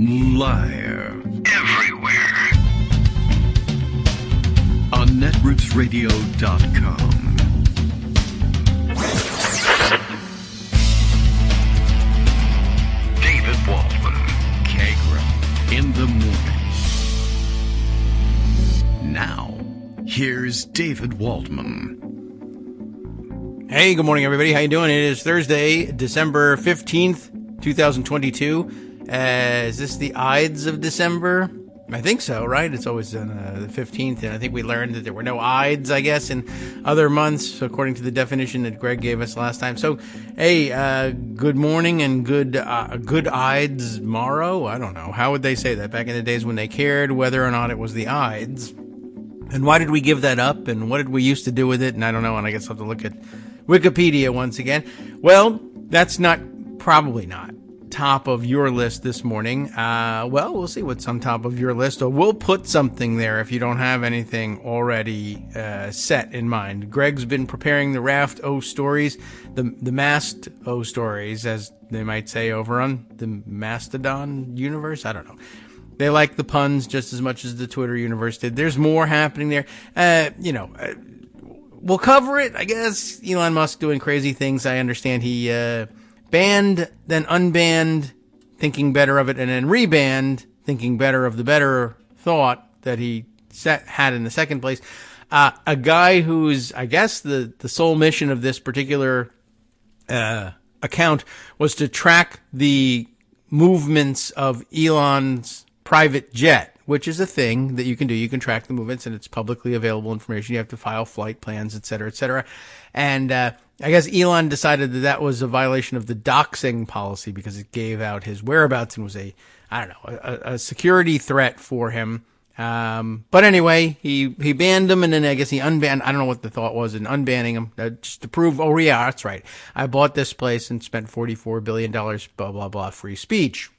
Live. Everywhere. On netrootsradio.com. David Waldman. Kagro. In the morning. Now, here's David Waldman. Hey, good morning, everybody. How you doing? It is Thursday, December 15th, 2022. Is this the Ides of December? I think so, right? It's always on the 15th, and I think we learned that there were no Ides, I guess, in other months, according to the definition that Greg gave us last time. So, hey, good morning and good Ides morrow? I don't know. How would they say that back in the days when they cared whether or not it was the Ides? And why did we give that up? And what did we used to do with it? And I don't know, and I guess I'll have to look at Wikipedia once again. Well, that's probably not top of your list this morning. Well, we'll see what's on top of your list, or we'll put something there if you don't have anything already set in mind. Greg's been preparing the Raft O stories, the masked O stories, as they might say over on the Mastodon universe. I don't know. They like the puns just as much as the Twitter universe did. There's more happening there. We'll cover it, I guess. Elon Musk doing crazy things. I understand he banned, then unbanned, thinking better of it, and then rebanned, thinking better of the better thought that he had in the second place. A guy who's, I guess, the sole mission of this particular account was to track the movements of Elon's private jet, which is a thing that you can do. You can track the movements, and it's publicly available information. You have to file flight plans, et cetera, et cetera. And I guess Elon decided that was a violation of the doxing policy because it gave out his whereabouts and was a security threat for him. But anyway, he banned him, and then I guess he unbanned. I don't know what the thought was in unbanning him, just to prove, oh yeah, that's right, I bought this place and spent $44 billion, blah, blah, blah, free speech.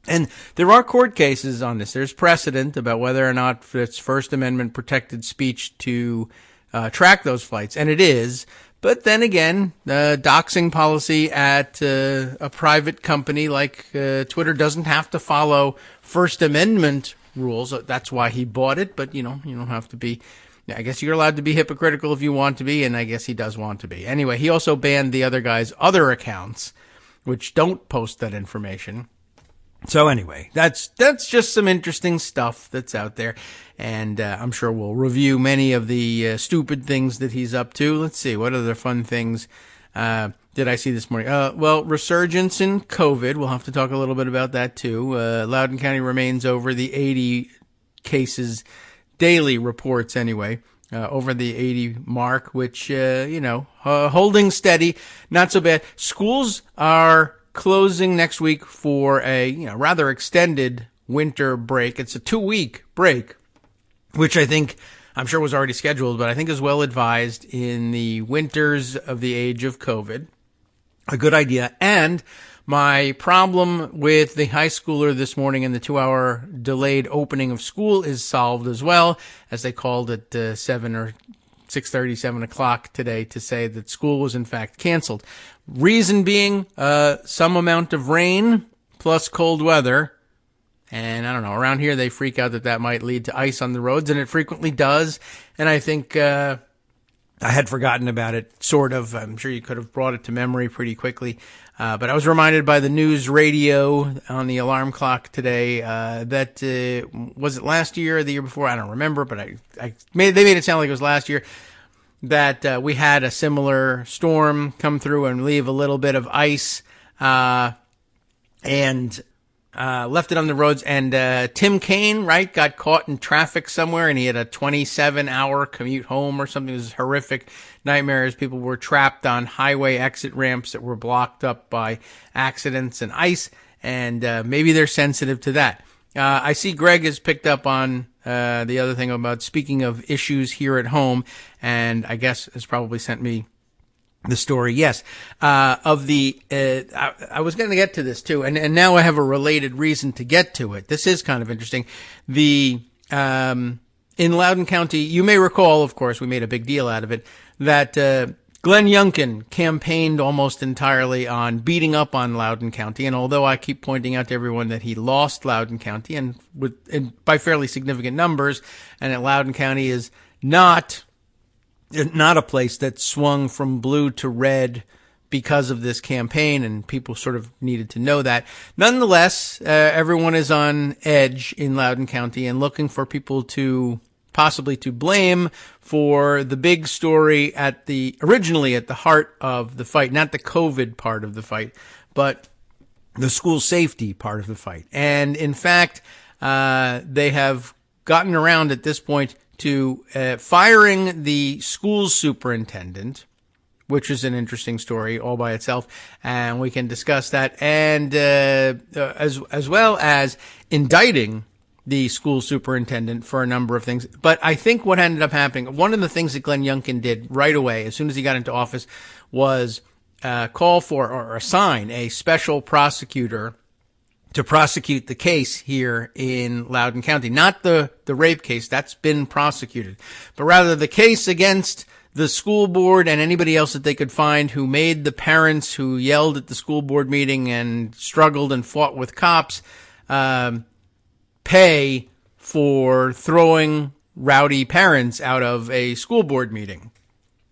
And there are court cases on this. There's precedent about whether or not it's First Amendment protected speech to track those flights, and it is. But then again, the doxing policy at a private company like Twitter doesn't have to follow First Amendment rules. That's why he bought it. But, you don't have to be. I guess you're allowed to be hypocritical if you want to be, and I guess he does want to be. Anyway, he also banned the other guy's other accounts, which don't post that information. So anyway, that's just some interesting stuff that's out there, and I'm sure we'll review many of the stupid things that he's up to. Let's see, what other fun things did I see this morning? Well, resurgence in COVID. We'll have to talk a little bit about that too. Loudoun County remains over the 80 cases daily reports anyway. Over the 80 mark, which, holding steady, not so bad. Schools are closing next week for a rather extended winter break. It's a 2-week break, which I'm sure was already scheduled, but I think is well advised in the winters of the age of COVID. A good idea. And my problem with the high schooler this morning and the 2-hour delayed opening of school is solved as well, as they called it 7 or 6:30, 7 o'clock today to say that school was in fact canceled. Reason being, some amount of rain plus cold weather. And I don't know, around here they freak out that might lead to ice on the roads, and it frequently does. And I think, I had forgotten about it, sort of. I'm sure you could have brought it to memory pretty quickly. But I was reminded by the news radio on the alarm clock today, that, was it last year or the year before? I don't remember, but they made it sound like it was last year, that we had a similar storm come through and leave a little bit of ice, and left it on the roads. And Tim Kaine, right, got caught in traffic somewhere, and he had a 27-hour commute home or something. It was horrific nightmares. People were trapped on highway exit ramps that were blocked up by accidents and ice, and maybe they're sensitive to that. I see Greg has picked up on the other thing about speaking of issues here at home, and I guess has probably sent me the story. Yes, of the I was going to get to this too, and now I have a related reason to get to it. This is kind of interesting. The in Loudoun County, you may recall, of course, we made a big deal out of it, that Glenn Youngkin campaigned almost entirely on beating up on Loudoun County, and although I keep pointing out to everyone that he lost Loudoun County and by fairly significant numbers, and that Loudoun County is not a place that swung from blue to red because of this campaign, and people sort of needed to know that. Nonetheless, everyone is on edge in Loudoun County and looking for people to possibly to blame for the big story originally at the heart of the fight, not the COVID part of the fight, but the school safety part of the fight. And in fact, they have gotten around at this point to firing the school superintendent, which is an interesting story all by itself, and we can discuss that, and as well as indicting the school superintendent for a number of things. But I think what ended up happening, one of the things that Glenn Youngkin did right away, as soon as he got into office, was call for or assign a special prosecutor to prosecute the case here in Loudoun County. Not the rape case, that's been prosecuted, but rather the case against the school board and anybody else that they could find who made the parents who yelled at the school board meeting and struggled and fought with cops pay for throwing rowdy parents out of a school board meeting.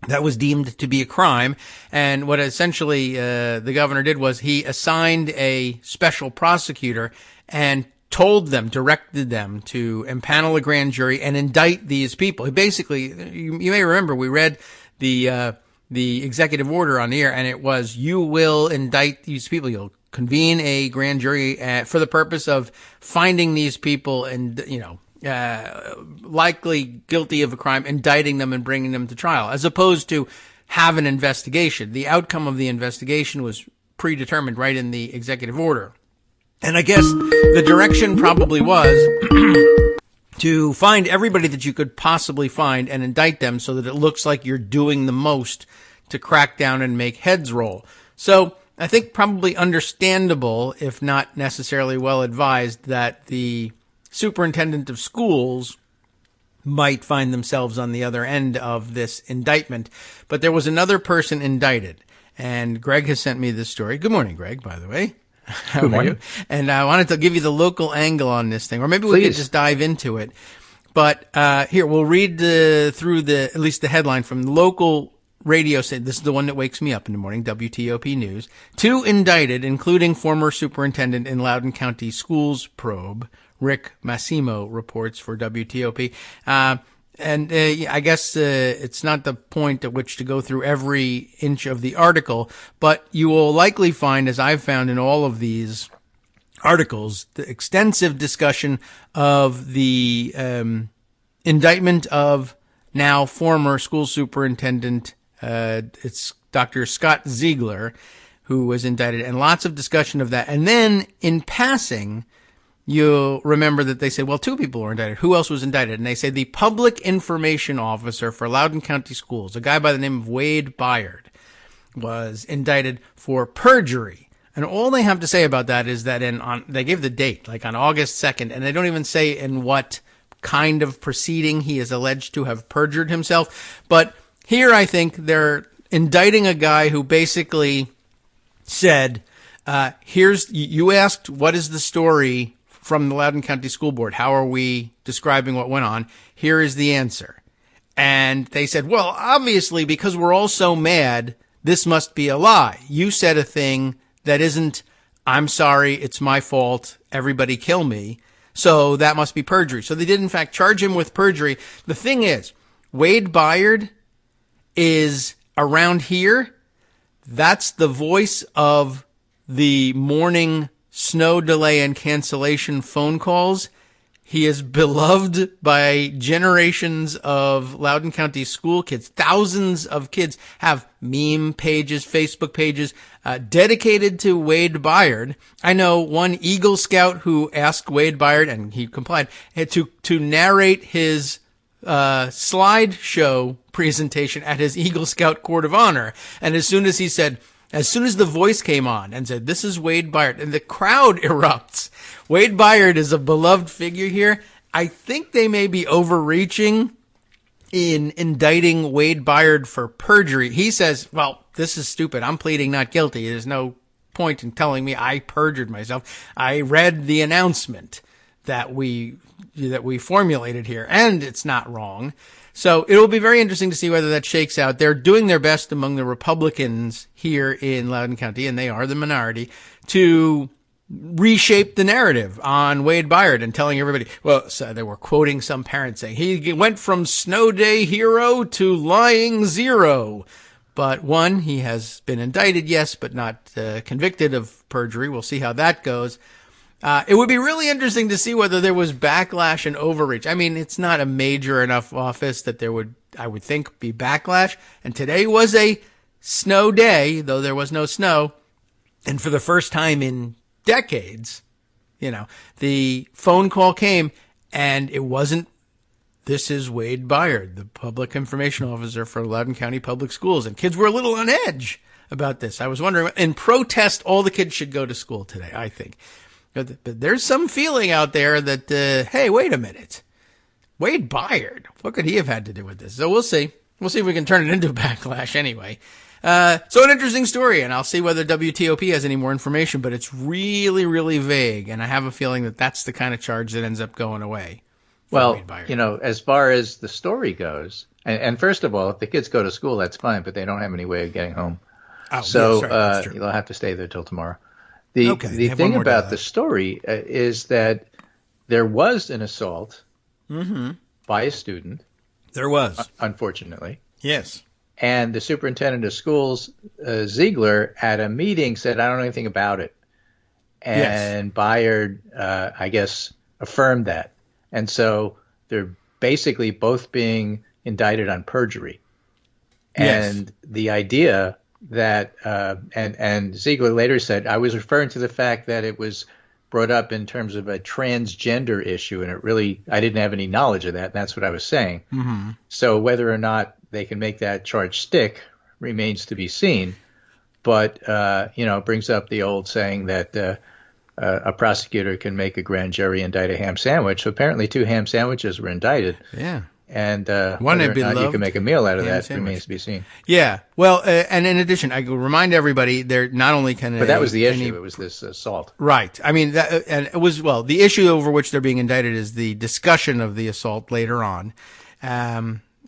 That was deemed to be a crime. And what essentially the governor did was he assigned a special prosecutor and directed them to impanel a grand jury and indict these people. Basically, you may remember we read the executive order on the air, and it was, you will indict these people. You'll convene a grand jury for the purpose of finding these people and, likely guilty of a crime, indicting them and bringing them to trial, as opposed to have an investigation. The outcome of the investigation was predetermined right in the executive order. And I guess the direction probably was to find everybody that you could possibly find and indict them so that it looks like you're doing the most to crack down and make heads roll. So I think probably understandable, if not necessarily well advised, that the superintendent of schools might find themselves on the other end of this indictment. But there was another person indicted, and Greg has sent me this story. Good morning, Greg, by the way. How are you? And I wanted to give you the local angle on this thing, or maybe we could just dive into it. But here, we'll read through at least the headline from the local radio station. This is the one that wakes me up in the morning, WTOP News. 2 indicted, including former superintendent in Loudoun County Schools probe. Rick Massimo reports for WTOP. I guess it's not the point at which to go through every inch of the article, but you will likely find, as I've found in all of these articles, the extensive discussion of the indictment of now former school superintendent, it's Dr. Scott Ziegler, who was indicted, and lots of discussion of that. And then, in passing, you'll remember that they said, well, 2 people were indicted. Who else was indicted? And they say the public information officer for Loudoun County Schools, a guy by the name of Wade Byard, was indicted for perjury. And all they have to say about that is that they gave the date, like on August 2nd, and they don't even say in what kind of proceeding he is alleged to have perjured himself. But here I think they're indicting a guy who basically said, you asked, what is the story from the Loudoun County School Board? How are we describing what went on? Here is the answer. And they said, well, obviously, because we're all so mad, this must be a lie. You said a thing that isn't, I'm sorry, it's my fault, everybody kill me. So that must be perjury. So they did, in fact, charge him with perjury. The thing is, Wade Byard is around here. That's the voice of the morning snow delay and cancellation phone calls. He is beloved by generations of Loudoun County school kids. Thousands of kids have meme pages, Facebook pages, dedicated to Wade Byard. I know one Eagle Scout who asked Wade Byard, and he complied, to narrate his slideshow presentation at his Eagle Scout Court of Honor. And as soon as the voice came on and said, this is Wade Byard, and the crowd erupts. Wade Byard is a beloved figure here. I think they may be overreaching in indicting Wade Byard for perjury. He says, well, this is stupid. I'm pleading not guilty. There's no point in telling me I perjured myself. I read the announcement that we formulated here, and it's not wrong. So it will be very interesting to see whether that shakes out. They're doing their best among the Republicans here in Loudoun County, and they are the minority, to reshape the narrative on Wade Byard and telling everybody, well, so they were quoting some parent saying he went from snow day hero to lying zero. But one, he has been indicted, yes, but not convicted of perjury. We'll see how that goes. It would be really interesting to see whether there was backlash and overreach. I mean, it's not a major enough office that there would, I would think, be backlash. And today was a snow day, though there was no snow. And for the first time in decades, the phone call came, and it wasn't, this is Wade Byard, the public information officer for Loudoun County Public Schools. And kids were a little on edge about this. I was wondering, in protest, all the kids should go to school today, I think. But there's some feeling out there that, hey, wait a minute. Wade Byard, what could he have had to do with this? So we'll see. We'll see if we can turn it into backlash anyway. So an interesting story, and I'll see whether WTOP has any more information, but it's really, really vague, and I have a feeling that that's the kind of charge that ends up going away. Well, as far as the story goes, and first of all, if the kids go to school, that's fine, but they don't have any way of getting home. Oh, so yeah, sorry, they'll have to stay there till tomorrow. The thing about the story is that there was an assault by a student. There was. Unfortunately. Yes. And the superintendent of schools, Ziegler, at a meeting said, I don't know anything about it. And Byard, I guess, affirmed that. And so they're basically both being indicted on perjury. Yes. And the idea that, and Ziegler later said, I was referring to the fact that it was brought up in terms of a transgender issue, and I didn't have any knowledge of that, and that's what I was saying. Mm-hmm. So whether or not they can make that charge stick remains to be seen. But, it brings up the old saying that a prosecutor can make a grand jury indict a ham sandwich. So apparently 2 ham sandwiches were indicted. Yeah. And one whether or not you can make a meal out of that remains to be seen. Yeah. Well, and in addition, I will remind everybody, there not only can but that was the issue. It was this assault. Right. I mean, and it was, the issue over which they're being indicted is the discussion of the assault later on.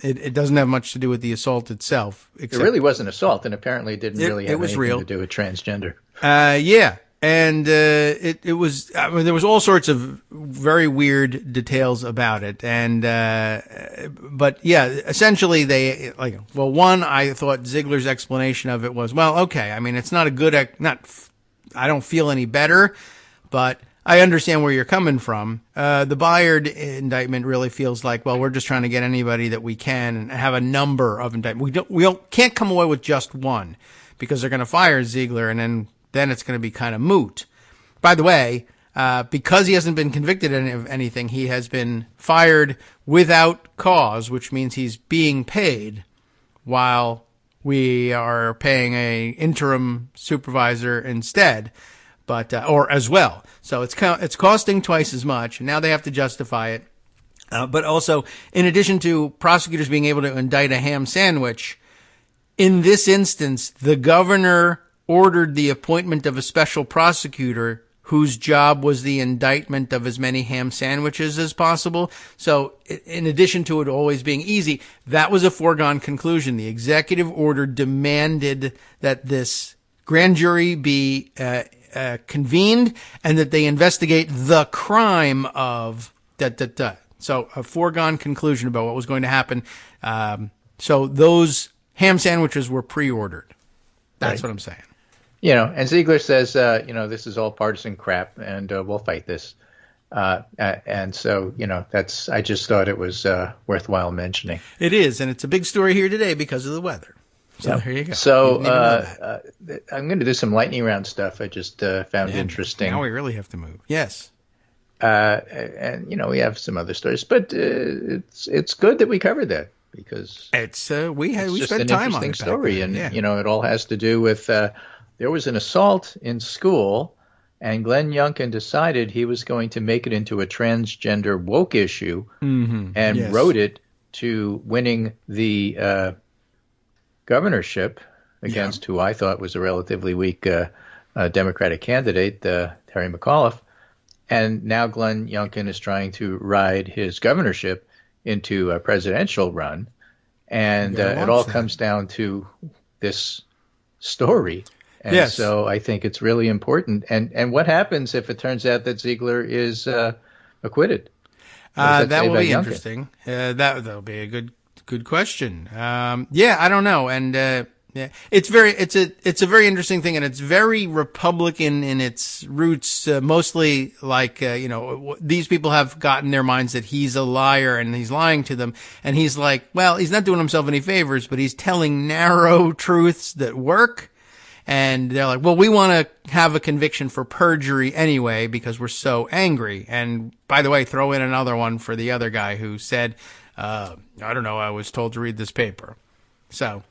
It doesn't have much to do with the assault itself. It really was an assault, and apparently it didn't really have anything real. to do with transgender. Yeah. And it was, I mean, there was all sorts of very weird details about it. And but yeah, essentially one, I thought Ziegler's explanation of it was, well, okay, I mean, it's not a good, I don't feel any better, but I understand where you're coming from. The Byard indictment really feels like, well, we're just trying to get anybody that we can and have a number of indictments. We can't come away with just one, because they're going to fire Ziegler, and then it's going to be kind of moot. By the way, because he hasn't been convicted of anything, he has been fired without cause, which means he's being paid while we are paying a interim supervisor instead, or as well. So it's costing twice as much, and now they have to justify it. But also, in addition to prosecutors being able to indict a ham sandwich, in this instance, the governor ordered the appointment of a special prosecutor whose job was the indictment of as many ham sandwiches as possible. So in addition to it always being easy, that was a foregone conclusion. The executive order demanded that this grand jury be convened and that they investigate the crime of da-da-da. So a foregone conclusion about what was going to happen. So those ham sandwiches were pre-ordered. That's what I'm saying. And Ziegler says, this is all partisan crap, and we'll fight this. And so, I just thought it was worthwhile mentioning. It is, and it's a big story here today because of the weather. So there you go. So I'm going to do some lightning round stuff I just found interesting. Now we really have to move. Yes. And, we have some other stories, but it's good that we covered that, because it's we just spent an time on interesting it story, and it all has to do with there was an assault in school, and Glenn Youngkin decided he was going to make it into a transgender woke issue, and wrote it to winning the governorship against who I thought was a relatively weak Democratic candidate, Terry McAuliffe. And now Glenn Youngkin is trying to ride his governorship into a presidential run. And it all comes down to this story. And so I think it's really important. And what happens if it turns out that Ziegler is acquitted? That will be interesting. That'll be a good question. I don't know. And it's a very interesting thing, and it's very Republican in its roots. Mostly like these people have gotten their minds that he's a liar and he's lying to them, and he's like, well, he's not doing himself any favors, but he's telling narrow truths that work. And they're like, well, we want to have a conviction for perjury anyway because we're so angry. And by the way, throw in another one for the other guy who said, I don't know, I was told to read this paper. So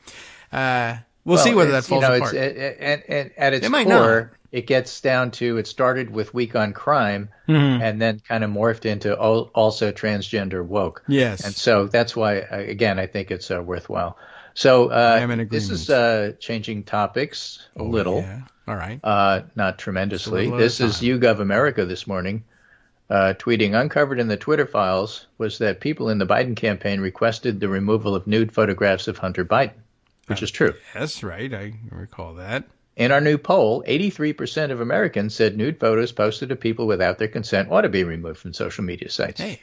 we'll see whether that falls apart. And at its core, it gets down to it started with weak on crime and then kind of morphed into also transgender woke. Yes. And so that's why, again, I think it's worthwhile. So this is changing topics a little. Yeah. All right. Not tremendously. This is YouGov America this morning. Tweeting, uncovered in the Twitter files was that people in the Biden campaign requested the removal of nude photographs of Hunter Biden, which is true. That's right. I recall that. In our new poll, 83% of Americans said nude photos posted of people without their consent ought to be removed from social media sites. Hey.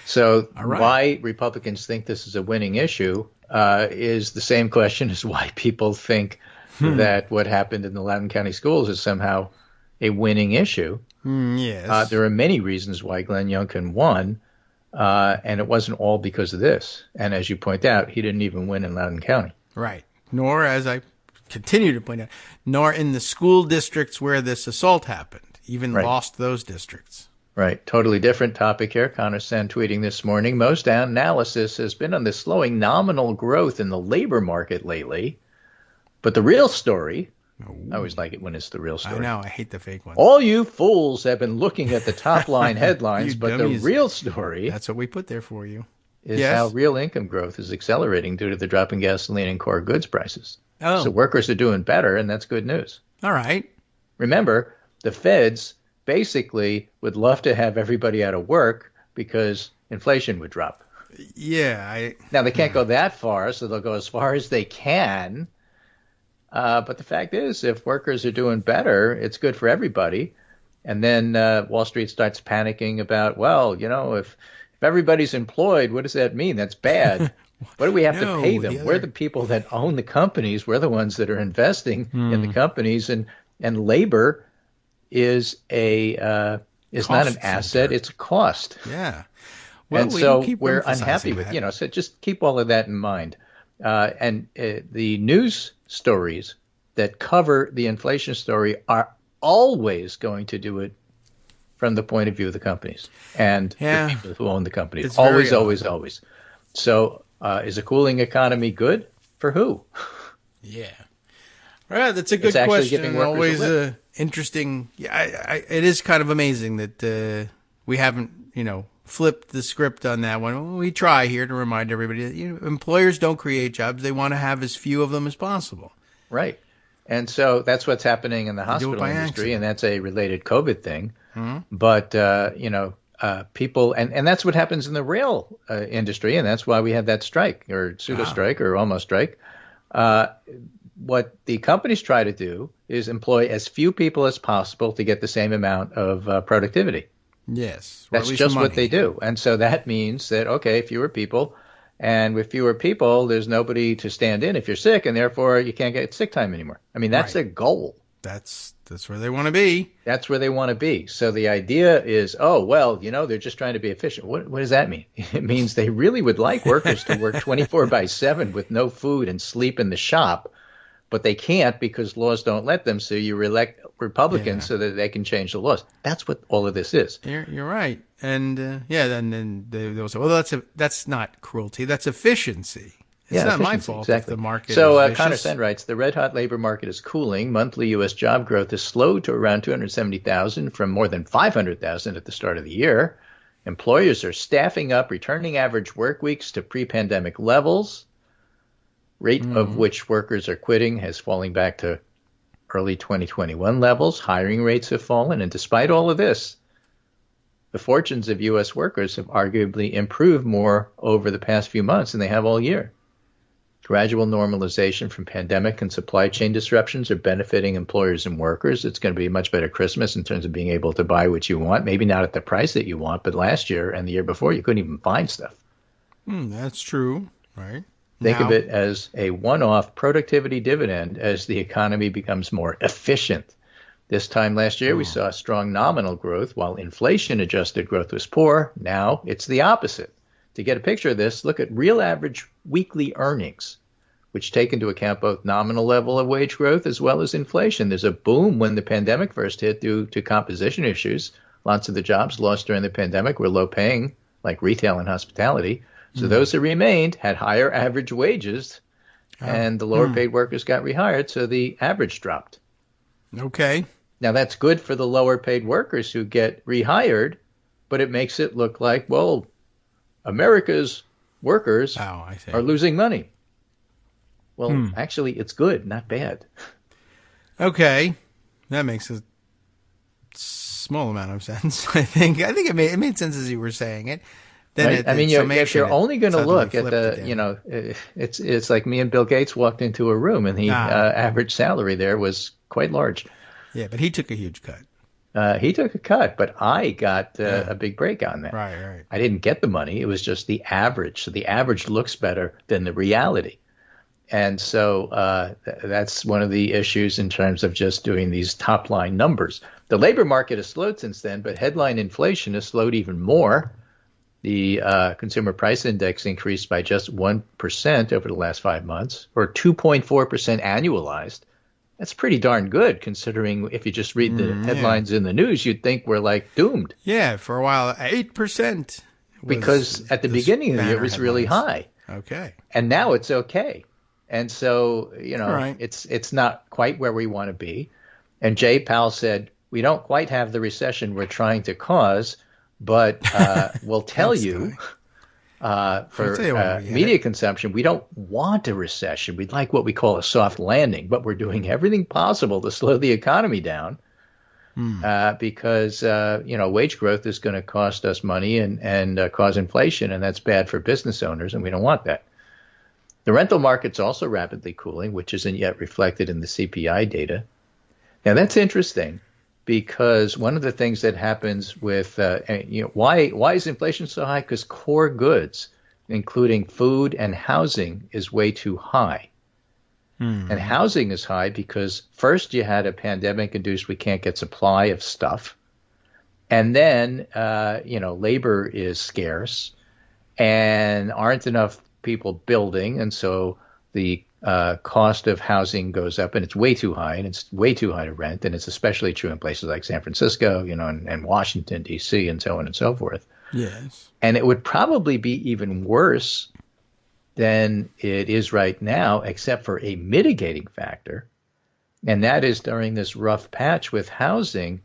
So why Republicans think this is a winning issue is the same question as why people think that what happened in the Loudoun County schools is somehow a winning issue. Yes. There are many reasons why Glenn Youngkin won, and it wasn't all because of this. And as you point out, he didn't even win in Loudoun County. Right. Nor, as I continue to point out, nor in the school districts where this assault happened, even lost those districts. Right. Totally different topic here. Connor Sen tweeting this morning. Most analysis has been on the slowing nominal growth in the labor market lately. But the real story, I always like it when it's the real story. I know. I hate the fake ones. All you fools have been looking at the top line headlines, but the real story. That's what we put there for you. Is how real income growth is accelerating due to the drop in gasoline and core goods prices. Oh. So workers are doing better, and that's good news. All right. Remember, the feds basically would love to have everybody out of work because inflation would drop. Yeah. Now, they can't go that far, so they'll go as far as they can. But the fact is, if workers are doing better, it's good for everybody. And then Wall Street starts panicking about, well, if everybody's employed, what does that mean? That's bad. What do we have to pay them? We're the people that own the companies. We're the ones that are investing in the companies. And labor is not an asset, it's a cost. Yeah. Well, and so we're unhappy with, so just keep all of that in mind. And the news stories that cover the inflation story are always going to do it from the point of view of the companies and the people who own the companies. It's always, always, always. So is a cooling economy good for who? Yeah. All right, that's a good question. Always interesting. Yeah, it is kind of amazing that we haven't, flipped the script on that one. We try here to remind everybody that employers don't create jobs; they want to have as few of them as possible. Right, and so that's what's happening in the hospital industry, and that's a related COVID thing. Mm-hmm. But people, and that's what happens in the rail industry, and that's why we had that strike or pseudo strike or almost strike. What the companies try to do is employ as few people as possible to get the same amount of productivity. Yes. That's just what they do. And so that means that, okay, fewer people, and with fewer people, there's nobody to stand in if you're sick, and therefore you can't get sick time anymore. I mean, that's their goal. That's where they want to be. That's where they want to be. So the idea is, they're just trying to be efficient. What does that mean? It means they really would like workers to work 24/7 with no food and sleep in the shop. But they can't because laws don't let them. So you elect Republicans so that they can change the laws. That's what all of this is. You're right. And then they'll say, well, that's not cruelty. That's efficiency. It's not my fault if the market is vicious. Connor Sen writes, the red-hot labor market is cooling. Monthly U.S. job growth is slowed to around 270,000 from more than 500,000 at the start of the year. Employers are staffing up, returning average work weeks to pre-pandemic levels. Rate of which workers are quitting has fallen back to early 2021 levels. Hiring rates have fallen. And despite all of this, the fortunes of U.S. workers have arguably improved more over the past few months than they have all year. Gradual normalization from pandemic and supply chain disruptions are benefiting employers and workers. It's going to be a much better Christmas in terms of being able to buy what you want. Maybe not at the price that you want, but last year and the year before, you couldn't even find stuff. That's true, right? Think of it as a one-off productivity dividend as the economy becomes more efficient. This time last year, we saw strong nominal growth while inflation-adjusted growth was poor. Now it's the opposite. To get a picture of this, look at real average weekly earnings, which take into account both nominal level of wage growth as well as inflation. There's a boom when the pandemic first hit due to composition issues. Lots of the jobs lost during the pandemic were low paying, like retail and hospitality. So those that remained had higher average wages, and the lower paid workers got rehired, so the average dropped. Okay. Now, that's good for the lower paid workers who get rehired, but it makes it look like, well, America's workers are losing money. Well, actually, it's good, not bad. Okay. That makes a small amount of sense, I think. I think it made sense as you were saying it. Then right? If you're only going to look at it's like me and Bill Gates walked into a room and the average salary there was quite large. Yeah, but he took a huge cut. He took a cut, but I got a big break on that. Right. I didn't get the money. It was just the average. So the average looks better than the reality. And so that's one of the issues in terms of just doing these top line numbers. The labor market has slowed since then, but headline inflation has slowed even more. The consumer price index increased by just 1% over the last 5 months, or 2.4% annualized. That's pretty darn good, considering if you just read the headlines in the news, you'd think we're like doomed. Yeah, for a while, 8%. Because at the beginning of the year, it was really high. Okay. And now it's okay. And so, right. it's not quite where we want to be. And Jay Powell said, we don't quite have the recession we're trying to cause, but we'll tell you for media consumption, we don't want a recession. We'd like what we call a soft landing, but we're doing everything possible to slow the economy down because, wage growth is going to cost us money and cause inflation, and that's bad for business owners, and we don't want that. The rental market's also rapidly cooling, which isn't yet reflected in the CPI data. Now, that's interesting. Because one of the things that happens with, why is inflation so high? Because core goods, including food and housing, is way too high. And housing is high because first you had a pandemic-induced we can't get supply of stuff. And then, labor is scarce and aren't enough people building. And so the cost of housing goes up, and it's way too high, and it's way too high to rent, and it's especially true in places like San Francisco, and Washington, D.C., and so on and so forth. Yes. And it would probably be even worse than it is right now, except for a mitigating factor, and that is during this rough patch with housing,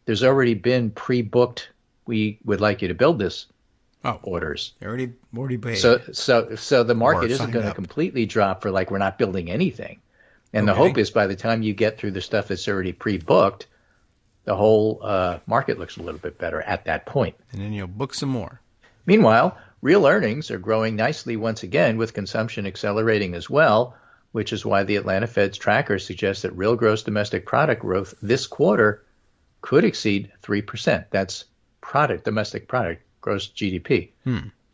there's already been pre-booked, we would like you to build this, orders. Already paid. So the market isn't going to completely drop for like we're not building anything. And the hope is by the time you get through the stuff that's already pre-booked, the whole market looks a little bit better at that point. And then you'll book some more. Meanwhile, real earnings are growing nicely once again with consumption accelerating as well, which is why the Atlanta Fed's tracker suggests that real gross domestic product growth this quarter could exceed 3%. That's domestic product. Gross GDP,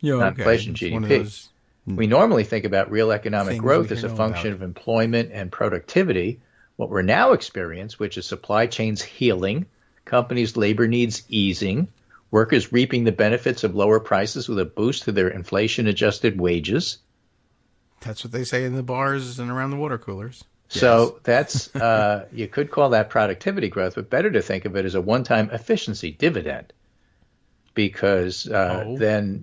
not inflation GDP. We normally think about real economic growth as a function of employment and productivity. What we're now experiencing, which is supply chains healing, companies' labor needs easing, workers reaping the benefits of lower prices with a boost to their inflation-adjusted wages. That's what they say in the bars and around the water coolers. So that's you could call that productivity growth, but better to think of it as a one-time efficiency dividend. Because then,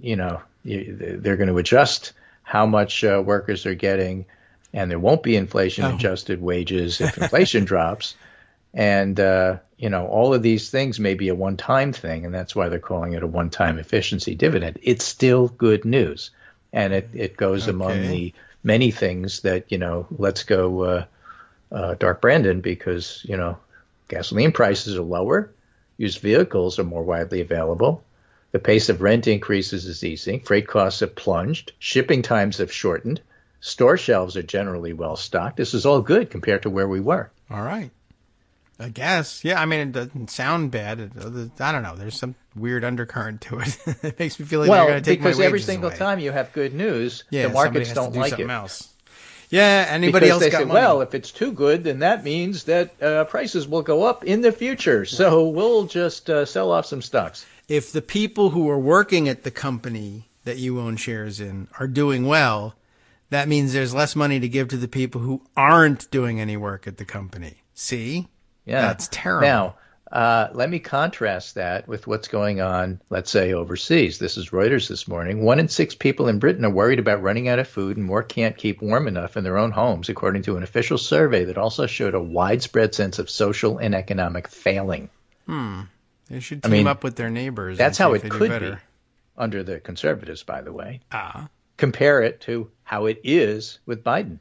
they're going to adjust how much workers are getting, and there won't be inflation-adjusted wages if inflation drops. And, all of these things may be a one-time thing, and that's why they're calling it a one-time efficiency dividend. It's still good news. And it goes among the many things that, let's go Dark Brandon, because, gasoline prices are lower, used vehicles are more widely available, the pace of rent increases is easing, freight costs have plunged, shipping times have shortened, store shelves are generally well stocked. This is all good compared to where we were. All right. I guess. Yeah, I mean, it doesn't sound bad. I don't know. There's some weird undercurrent to it. It makes me feel like they're going to take my wages because every single away. time you have good news, the markets don't like it. Else. Yeah, anybody because else they got say, money? well, if it's too good, then that means that prices will go up in the future. So we'll just sell off some stocks. If the people who are working at the company that you own shares in are doing well, that means there's less money to give to the people who aren't doing any work at the company. See? Yeah. That's terrible. Now, let me contrast that with what's going on, let's say, overseas. This is Reuters this morning. 1 in 6 people in Britain are worried about running out of food and more can't keep warm enough in their own homes, according to an official survey that also showed a widespread sense of social and economic failing. They should team up with their neighbors. That's and see how if it they do could better. be under the conservatives, by the way. Ah. Compare it to how it is with Biden.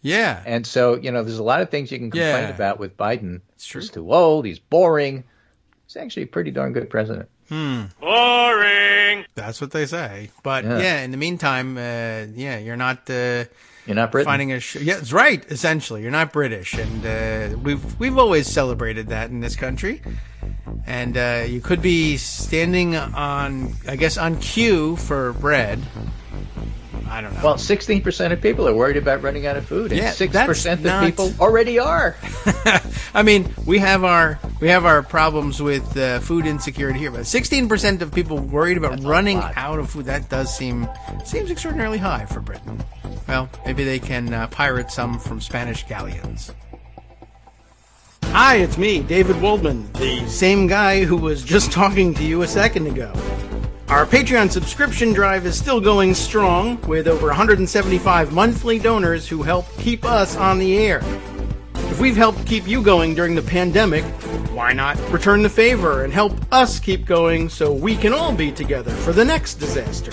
Yeah. And so, there's a lot of things you can complain Yeah. about with Biden. It's true. He's too old. He's boring. He's actually a pretty darn good president. Boring. That's what they say. But in the meantime, you're not You're not Britain. finding a yeah, it's right. Essentially, you're not British, and we've always celebrated that in this country. And you could be standing on queue for bread. I don't know. Well, 16% of people are worried about running out of food, and 6% of people already are. I mean, we have our problems with food insecurity here, but 16% of people worried about running out of food. That does seems extraordinarily high for Britain. Well, maybe they can pirate some from Spanish galleons. Hi, it's me, David Waldman, the same guy who was just talking to you a second ago. Our Patreon subscription drive is still going strong, with over 175 monthly donors who help keep us on the air. If we've helped keep you going during the pandemic, why not return the favor and help us keep going so we can all be together for the next disaster?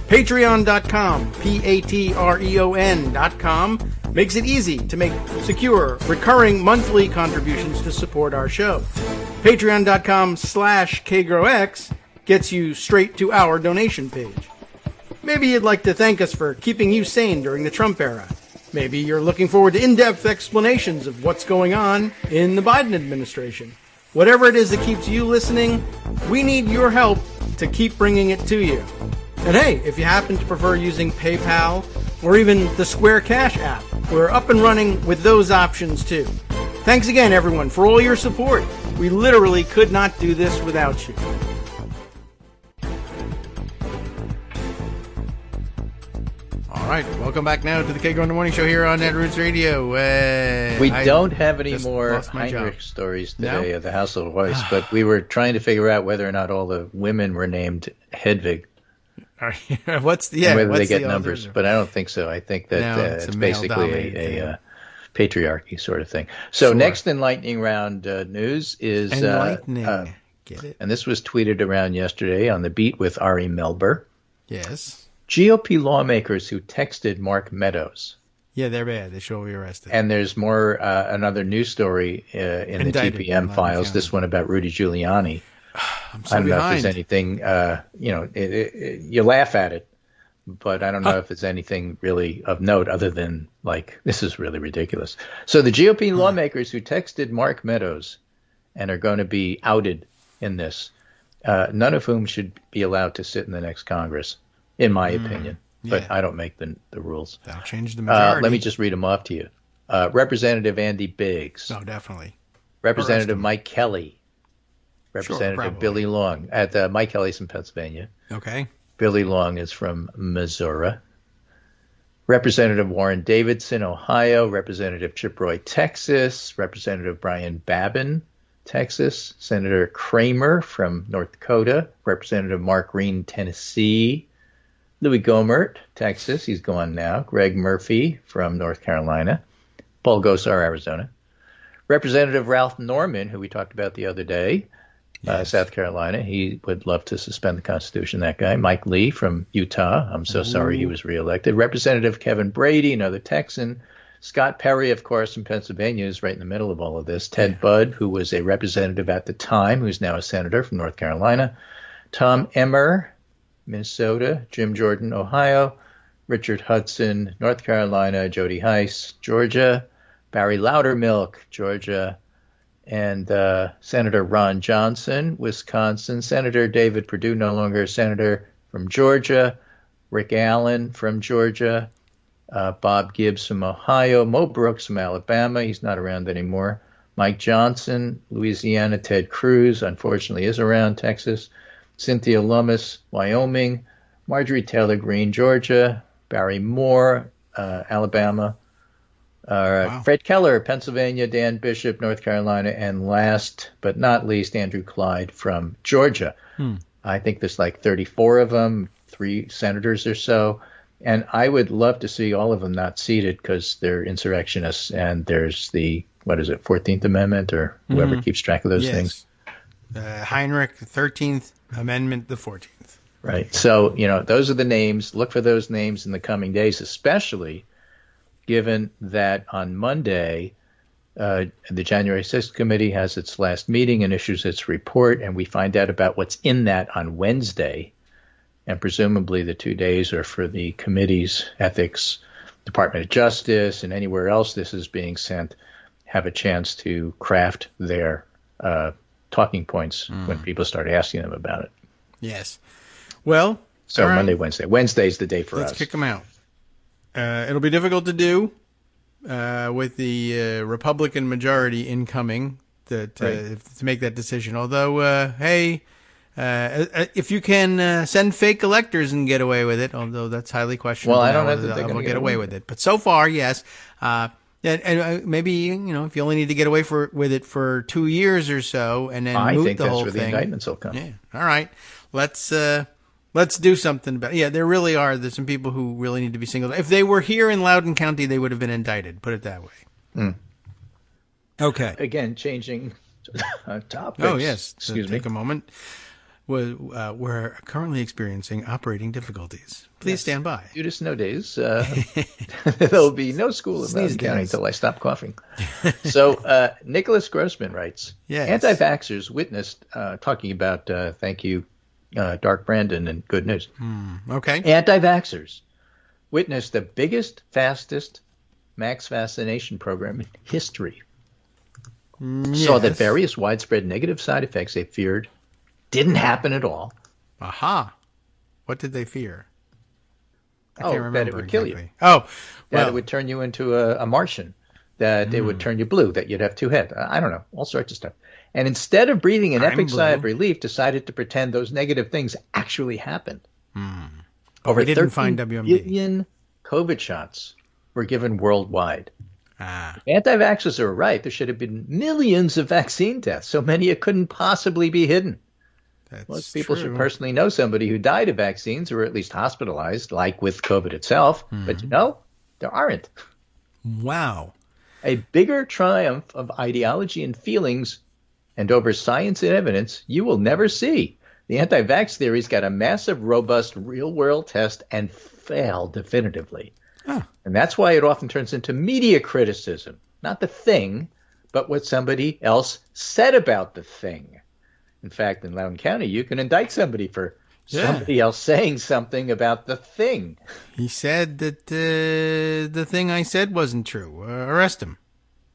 Patreon.com, Patreon.com, makes it easy to make secure, recurring monthly contributions to support our show. Patreon.com/KagroX gets you straight to our donation page. Maybe you'd like to thank us for keeping you sane during the Trump era. Maybe you're looking forward to in-depth explanations of what's going on in the Biden administration. Whatever it is that keeps you listening, we need your help to keep bringing it to you. And hey, if you happen to prefer using PayPal or even the Square Cash app, we're up and running with those options too. Thanks again, everyone, for all your support. We literally could not do this without you. All right, welcome back now to the Kagro in the Morning Show here on Net Roots Radio. We don't have any more lost my job. Heinrich stories today of the household voice, but we were trying to figure out whether or not all the women were named Hedvig. What's the whether what's they get the numbers, alternative? but I don't think so. I think that No, it's it's a basically male-dominated a patriarchy sort of thing. So next in lightning round news is enlightening. Get it? and this was tweeted around yesterday on the beat with Ari Melber. Yes. GOP lawmakers who texted Mark Meadows. Yeah, they're bad. They should all be arrested. And there's more another news story in Indicted the TPM files. This one about Rudy Giuliani. I'm so I don't know if behind. there's anything, you laugh at it, but I don't know if it's anything really of note other than, like, this is really ridiculous. So the GOP lawmakers who texted Mark Meadows and are going to be outed in this, none of whom should be allowed to sit in the next Congress, in my opinion. But Yeah. I don't make the rules. That'll change the majority. Let me just read them off to you. Representative Andy Biggs. No, definitely. Representative Mike Kelly. Representative probably. Billy Long. Mike Kelly's in Pennsylvania. Okay. Billy Long is from Missouri. Representative Warren Davidson, Ohio. Representative Chip Roy, Texas. Representative Brian Babin, Texas. Senator Kramer from North Dakota. Representative Mark Green, Tennessee. Louis Gohmert, Texas. He's gone now. Greg Murphy from North Carolina. Paul Gosar, Arizona. Representative Ralph Norman, who we talked about the other day, Yes. South Carolina, he would love to suspend the Constitution, that guy. Mike Lee from Utah, I'm so sorry he was reelected. Representative Kevin Brady, another Texan. Scott Perry, of course, from Pennsylvania, is right in the middle of all of this. Ted Budd, who was a representative at the time, who's now a senator from North Carolina. Tom Emmer, Minnesota. Jim Jordan, Ohio. Richard Hudson, North Carolina. Jody Heiss, Georgia. Barry Loudermilk, Georgia. And Senator Ron Johnson, Wisconsin. Senator David Perdue, no longer a senator, from Georgia. Rick Allen from Georgia. Bob Gibbs from Ohio. Mo Brooks from Alabama. He's not around anymore. Mike Johnson, Louisiana. Ted Cruz, unfortunately, is around. Texas. Cynthia Lummis, Wyoming. Marjorie Taylor Greene, Georgia. Barry Moore, Alabama. Wow. Fred Keller, Pennsylvania. Dan Bishop, North Carolina. And last but not least, Andrew Clyde from Georgia. I think there's like 34 of them, 3 senators or so. And I would love to see all of them not seated because they're insurrectionists. And there's the, 14th Amendment or whoever keeps track of those things. Heinrich, the 13th Amendment, the 14th. Right. So, those are the names. Look for those names in the coming days, especially given that on Monday, the January 6th committee has its last meeting and issues its report, and we find out about what's in that on Wednesday. And presumably the 2 days are for the committees, ethics, Department of Justice, and anywhere else this is being sent, have a chance to craft their talking points when people start asking them about it. Yes. Well, so all right. Monday, Wednesday. Wednesday's the day for us. Let's kick them out. It'll be difficult to do with the Republican majority incoming to make that decision. Although, hey, if you can send fake electors and get away with it, although that's highly questionable. Well, I don't know whether that they're they'll going to get away with it. But so far, yes. And maybe, if you only need to get away with it for 2 years or so and then moot the whole thing. I think that's where the indictments will come. Yeah. All right. Let's do something about it. Yeah, there really are. There's some people who really need to be singled out. If they were here in Loudoun County, they would have been indicted. Put it that way. Okay. Again, changing topics. Oh, yes. Excuse me. Take a moment. We're currently experiencing operating difficulties. Please stand by. Due to snow days, there'll be no school in Loudoun County until I stop coughing. So Nicholas Grossman writes, anti-vaxxers witnessed, talking about, thank you, Dark Brandon and Good News. Okay. Anti-vaxxers witnessed the biggest, fastest max vaccination program in history. Saw that various widespread negative side effects they feared didn't happen at all. Aha. What did they fear? I can't remember that it would kill you. Oh, that it would turn you into a Martian, that it would turn you blue, that you'd have 2 heads. I don't know, all sorts of stuff. And instead of breathing an epic sigh of relief, decided to pretend those negative things actually happened. Over 13 billion COVID shots were given worldwide. If anti-vaxxers are right, there should have been millions of vaccine deaths, so many it couldn't possibly be hidden. Most people should personally know somebody who died of vaccines or at least hospitalized, like with COVID itself. But there aren't. Wow. A bigger triumph of ideology and feelings and over science and evidence you will never see. The anti-vax theory's got a massive, robust, real-world test and failed definitively. And that's why it often turns into media criticism. Not the thing, but what somebody else said about the thing. In fact, in Loudoun County, you can indict somebody for somebody else saying something about the thing. He said that the thing I said wasn't true. Arrest him.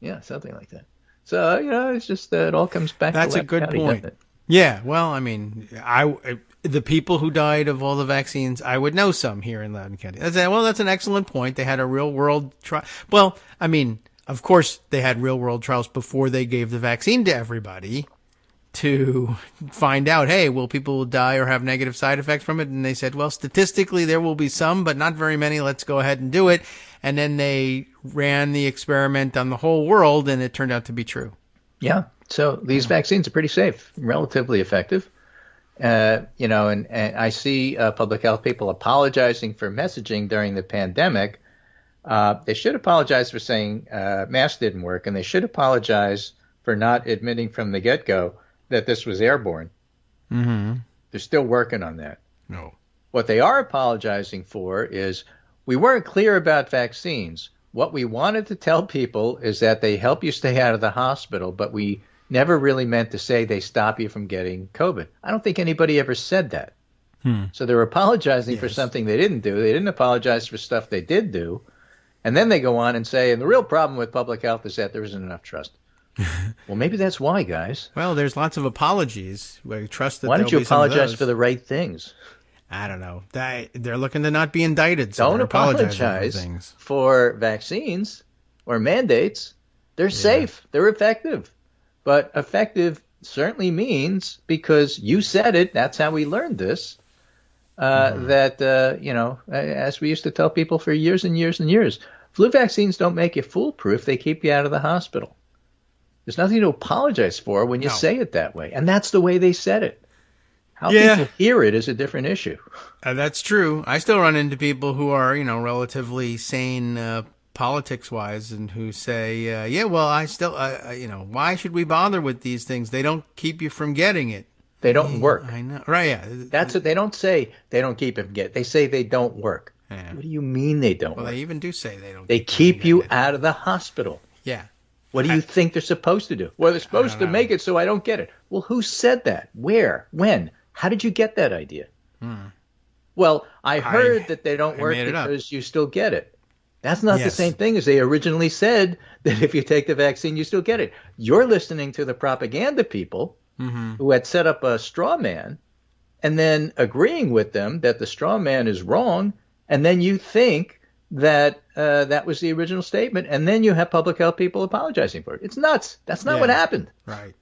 Yeah, something like that. So, it's just it all comes back to Loudoun County. That's a good point. Yeah, well, I mean, the people who died of all the vaccines, I would know some here in Loudoun County. That's an excellent point. They had a real-world trial. Well, I mean, of course, they had real-world trials before they gave the vaccine to everybody to find out, hey, will people die or have negative side effects from it? And they said, well, statistically, there will be some, but not very many. Let's go ahead and do it. And then they ran the experiment on the whole world, and it turned out to be true. Yeah. So these vaccines are pretty safe, relatively effective. And I see public health people apologizing for messaging during the pandemic They should apologize for saying masks didn't work, and they should apologize for not admitting from the get-go that this was airborne. Mm-hmm. They're still working on that. No. What they are apologizing for is we weren't clear about vaccines. What we wanted to tell people is that they help you stay out of the hospital, but we never really meant to say they stop you from getting COVID. I don't think anybody ever said that. So they're apologizing for something they didn't do. They didn't apologize for stuff they did do. And then they go on and say, and the real problem with public health is that there isn't enough trust. Well, maybe that's why, guys. Well, there's lots of apologies. We trust that. Why don't you apologize for the right things? I don't know. They're looking to not be indicted. So don't they're apologize for things. For vaccines or mandates. They're safe. They're effective. But effective certainly means, because you said it, that's how we learned this, that, as we used to tell people for years and years and years, flu vaccines don't make you foolproof. They keep you out of the hospital. There's nothing to apologize for when you say it that way. And that's the way they said it. How people hear it is a different issue. That's true. I still run into people who are, relatively sane politics-wise and who say, why should we bother with these things? They don't keep you from getting it. They don't work. I know. Right, yeah. That's what they don't say. They don't keep it from getting. They say they don't work. Yeah. What do you mean they don't work? Well, they even do say they don't. They keep you out of the hospital. Yeah. What do you think they're supposed to do? Well, they're supposed to make it so I don't get it. Well, who said that? Where? When? How did you get that idea? Well, I heard that they don't work because you still get it. That's not the same thing as they originally said, that if you take the vaccine, you still get it. You're listening to the propaganda people who had set up a straw man and then agreeing with them that the straw man is wrong, and then you think that that was the original statement, and then you have public health people apologizing for it. It's nuts. That's not what happened. Right.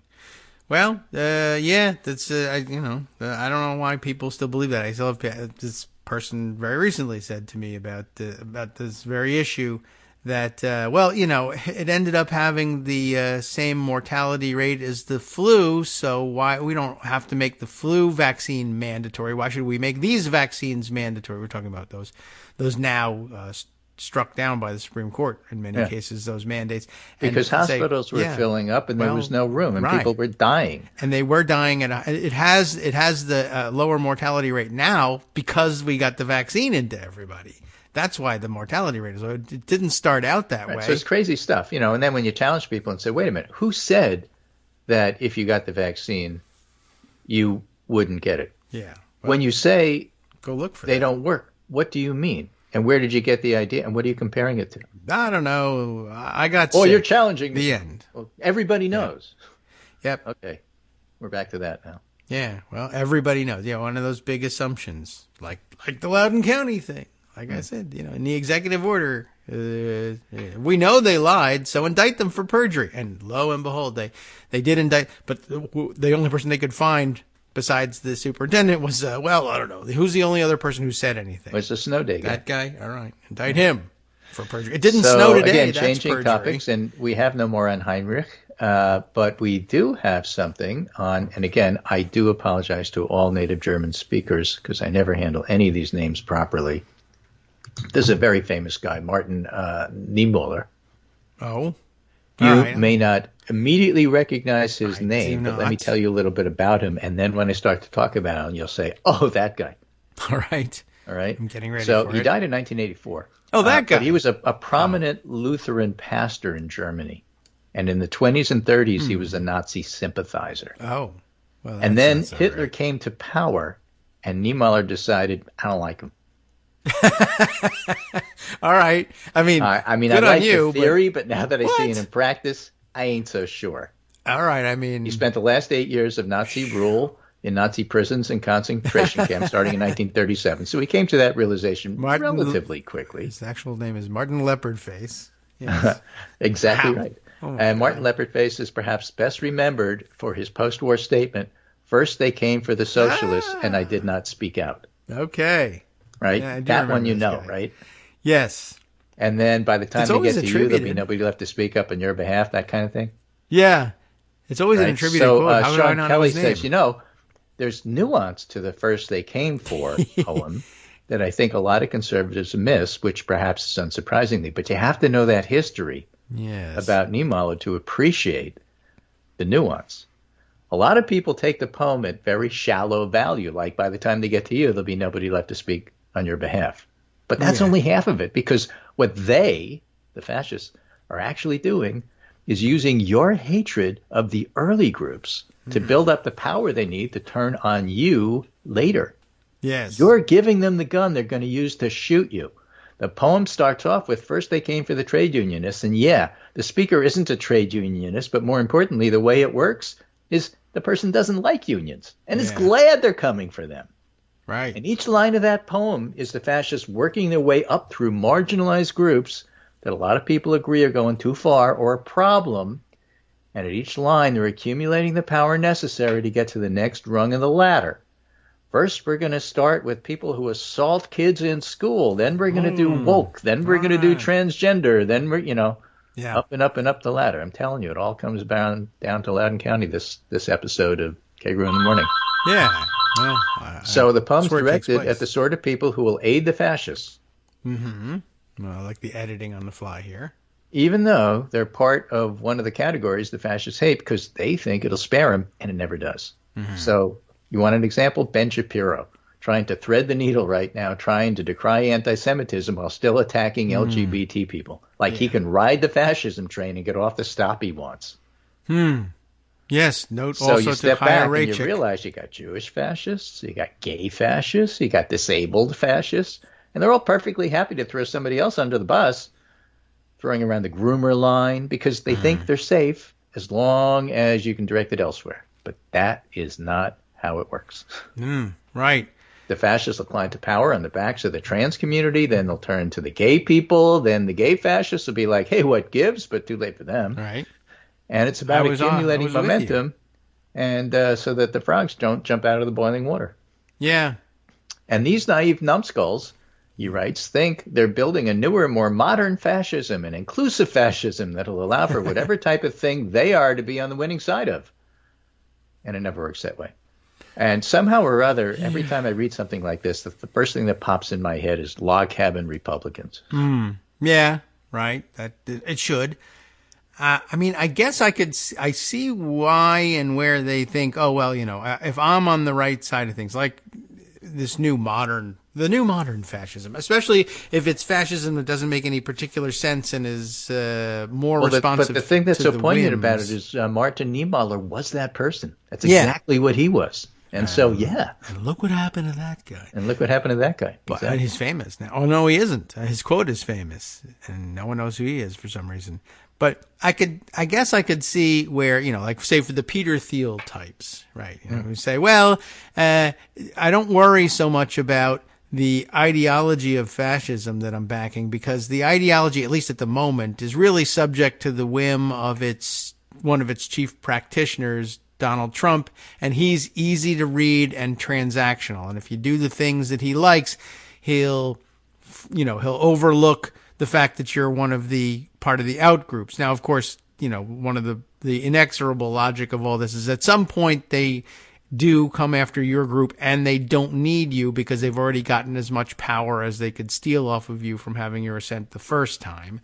Well, that's I don't know why people still believe that. I still have this person very recently said to me about this very issue that it ended up having the same mortality rate as the flu, so why we don't have to make the flu vaccine mandatory? Why should we make these vaccines mandatory? We're talking about those now struck down by the Supreme Court in many cases, those mandates. Because hospitals were filling up and there was no room, and people were dying. And they were dying. It has the lower mortality rate now because we got the vaccine into everybody. That's why the mortality rate is low. It didn't start out that way. So it's crazy stuff, and then when you challenge people and say, wait a minute, who said that if you got the vaccine, you wouldn't get it? Yeah. Well, when you say go look for they don't work, what do you mean? And where did you get the idea? And what are you comparing it to? I don't know. I got sick. Oh, you're challenging the end. Well, everybody knows. Yep. Okay. We're back to that now. Yeah. Well, everybody knows. Yeah. One of those big assumptions, like the Loudoun County thing. Like I said, in the executive order, we know they lied, so indict them for perjury. And lo and behold, they did indict. But the only person they could find besides the superintendent was, I don't know. Who's the only other person who said anything? Was the snow day guy. That guy? All right. Indict him for perjury. It didn't snow today. Again, that's changing perjury. topics, and we have no more on Heinrich, but we do have something on, and again, I do apologize to all native German speakers because I never handle any of these names properly. This is a very famous guy, Martin Niemöller. Oh. You may not immediately recognize his name, but let me tell you a little bit about him. And then when I start to talk about him, you'll say, oh, that guy. All right. I'm getting ready for it. So he died in 1984. Oh, that guy. But he was a prominent Lutheran pastor in Germany. And in the 20s and 30s, he was a Nazi sympathizer. Oh. Well, and then Hitler came to power, and Niemöller decided, I don't like him. All right. I mean, I like the theory, but now that I see it in practice, I ain't so sure. All right. I mean, he spent the last 8 years of Nazi rule in Nazi prisons and concentration camps starting in 1937. So he came to that realization relatively quickly. His actual name is Martin Leopardface. Yes. Exactly right. Oh, and Martin Leopardface is perhaps best remembered for his post-war statement, first they came for the socialists, and I did not speak out. Okay. Right? Yeah, that one right? Yes. And then by the time they get to you, there'll be nobody left to speak up on your behalf, that kind of thing. Yeah. It's always an attributed quote. How Sean Kelly says, there's nuance to the first they came for poem. that I think a lot of conservatives miss, which perhaps is unsurprisingly, but you have to know that history about Niemöller to appreciate the nuance. A lot of people take the poem at very shallow value, like by the time they get to you, there'll be nobody left to speak on your behalf. But that's only half of it, because what they, the fascists, are actually doing is using your hatred of the early groups to build up the power they need to turn on you later. Yes. You're giving them the gun they're going to use to shoot you. The poem starts off with, first they came for the trade unionists, and the speaker isn't a trade unionist, but more importantly, the way it works is the person doesn't like unions and is glad they're coming for them. Right. And each line of that poem is the fascists working their way up through marginalized groups that a lot of people agree are going too far or a problem. And at each line, they're accumulating the power necessary to get to the next rung of the ladder. First, we're going to start with people who assault kids in school. Then we're going to do woke. Then we're going to do transgender. Then we're, up and up and up the ladder. I'm telling you, it all comes down to Loudoun County, this episode of Kagro in the Morning. Yeah. Well, so the poem's directed at the sort of people who will aid the fascists. Mm-hmm. Well, I like the editing on the fly here. Even though they're part of one of the categories the fascists hate, because they think it'll spare them, and it never does. Mm-hmm. So you want an example? Ben Shapiro, trying to thread the needle right now, trying to decry anti-Semitism while still attacking LGBT people. Like he can ride the fascism train and get off the stop he wants. Yes, note so also you step to back hire and you realize you got Jewish fascists, you got gay fascists, you got disabled fascists, and they're all perfectly happy to throw somebody else under the bus, throwing around the groomer line, because they think they're safe as long as you can direct it elsewhere. But that is not how it works. Right. The fascists will climb to power on the backs of the trans community, then they'll turn to the gay people, then the gay fascists will be like, hey, what gives? But too late for them. Right. And it's about accumulating momentum, and so that the frogs don't jump out of the boiling water. Yeah. And these naive numbskulls, he writes, think they're building a newer, more modern fascism, an inclusive fascism that'll allow for whatever type of thing they are to be on the winning side of. And it never works that way. And somehow or other, every time I read something like this, the first thing that pops in my head is log cabin Republicans. Yeah, right. That it should. I mean, I guess I see why and where they think, oh, well, if I'm on the right side of things, like the new modern fascism, especially if it's fascism that doesn't make any particular sense and is more responsive. But the thing that's so poignant about it is Martin Niemöller was that person. That's exactly what he was. And And look what happened to that guy. But exactly. He's famous now. Oh, no, he isn't. His quote is famous, and no one knows who he is for some reason. But I guess I could see where, like say for the Peter Thiel types, right? Who say, well, I don't worry so much about the ideology of fascism that I'm backing, because the ideology, at least at the moment, is really subject to the whim of one of its chief practitioners, Donald Trump, and he's easy to read and transactional. And if you do the things that he likes, he'll overlook the fact that you're one of the part of the out groups. Now, of course, one of the inexorable logic of all this is at some point they do come after your group and they don't need you because they've already gotten as much power as they could steal off of you from having your assent the first time.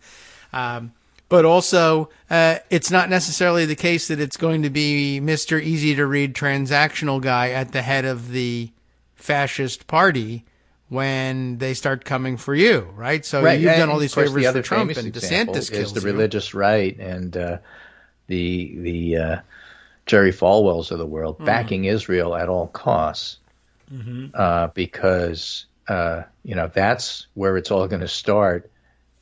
But also, it's not necessarily the case that it's going to be Mr. Easy to Read transactional guy at the head of the fascist party when they start coming for you, right? So you've done all these favors for Trump, and DeSantis kills the religious right and the Jerry Falwells of the world backing Israel at all costs, because that's where it's all going to start,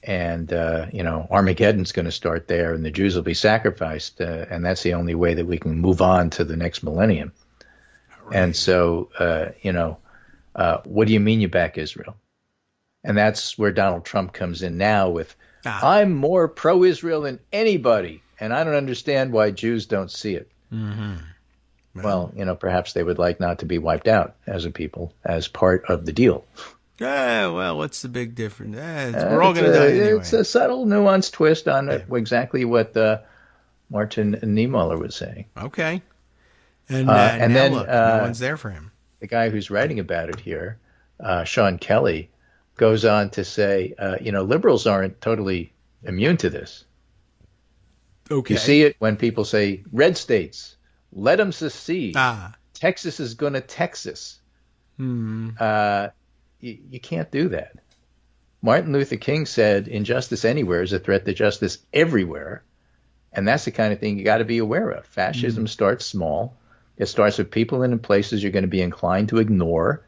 and Armageddon's going to start there, and the Jews will be sacrificed, and that's the only way that we can move on to the next millennium. Right. And so, what do you mean you back Israel? And that's where Donald Trump comes in now with, I'm more pro-Israel than anybody, and I don't understand why Jews don't see it. Well, perhaps they would like not to be wiped out as a people, as part of the deal. Well, what's the big difference? We're all going to die anyway. It's a subtle, nuanced twist on exactly what Martin Niemöller was saying. Okay. And then look, no one's there for him. The guy who's writing about it here Sean Kelly, goes on to say, liberals aren't totally immune to this. Okay. You see it when people say, red states, let them secede. Ah. Texas is going to Texas. You can't do that. Martin Luther King said, injustice anywhere is a threat to justice everywhere. And that's the kind of thing you got to be aware of. Fascism starts small. It starts with people in places you're going to be inclined to ignore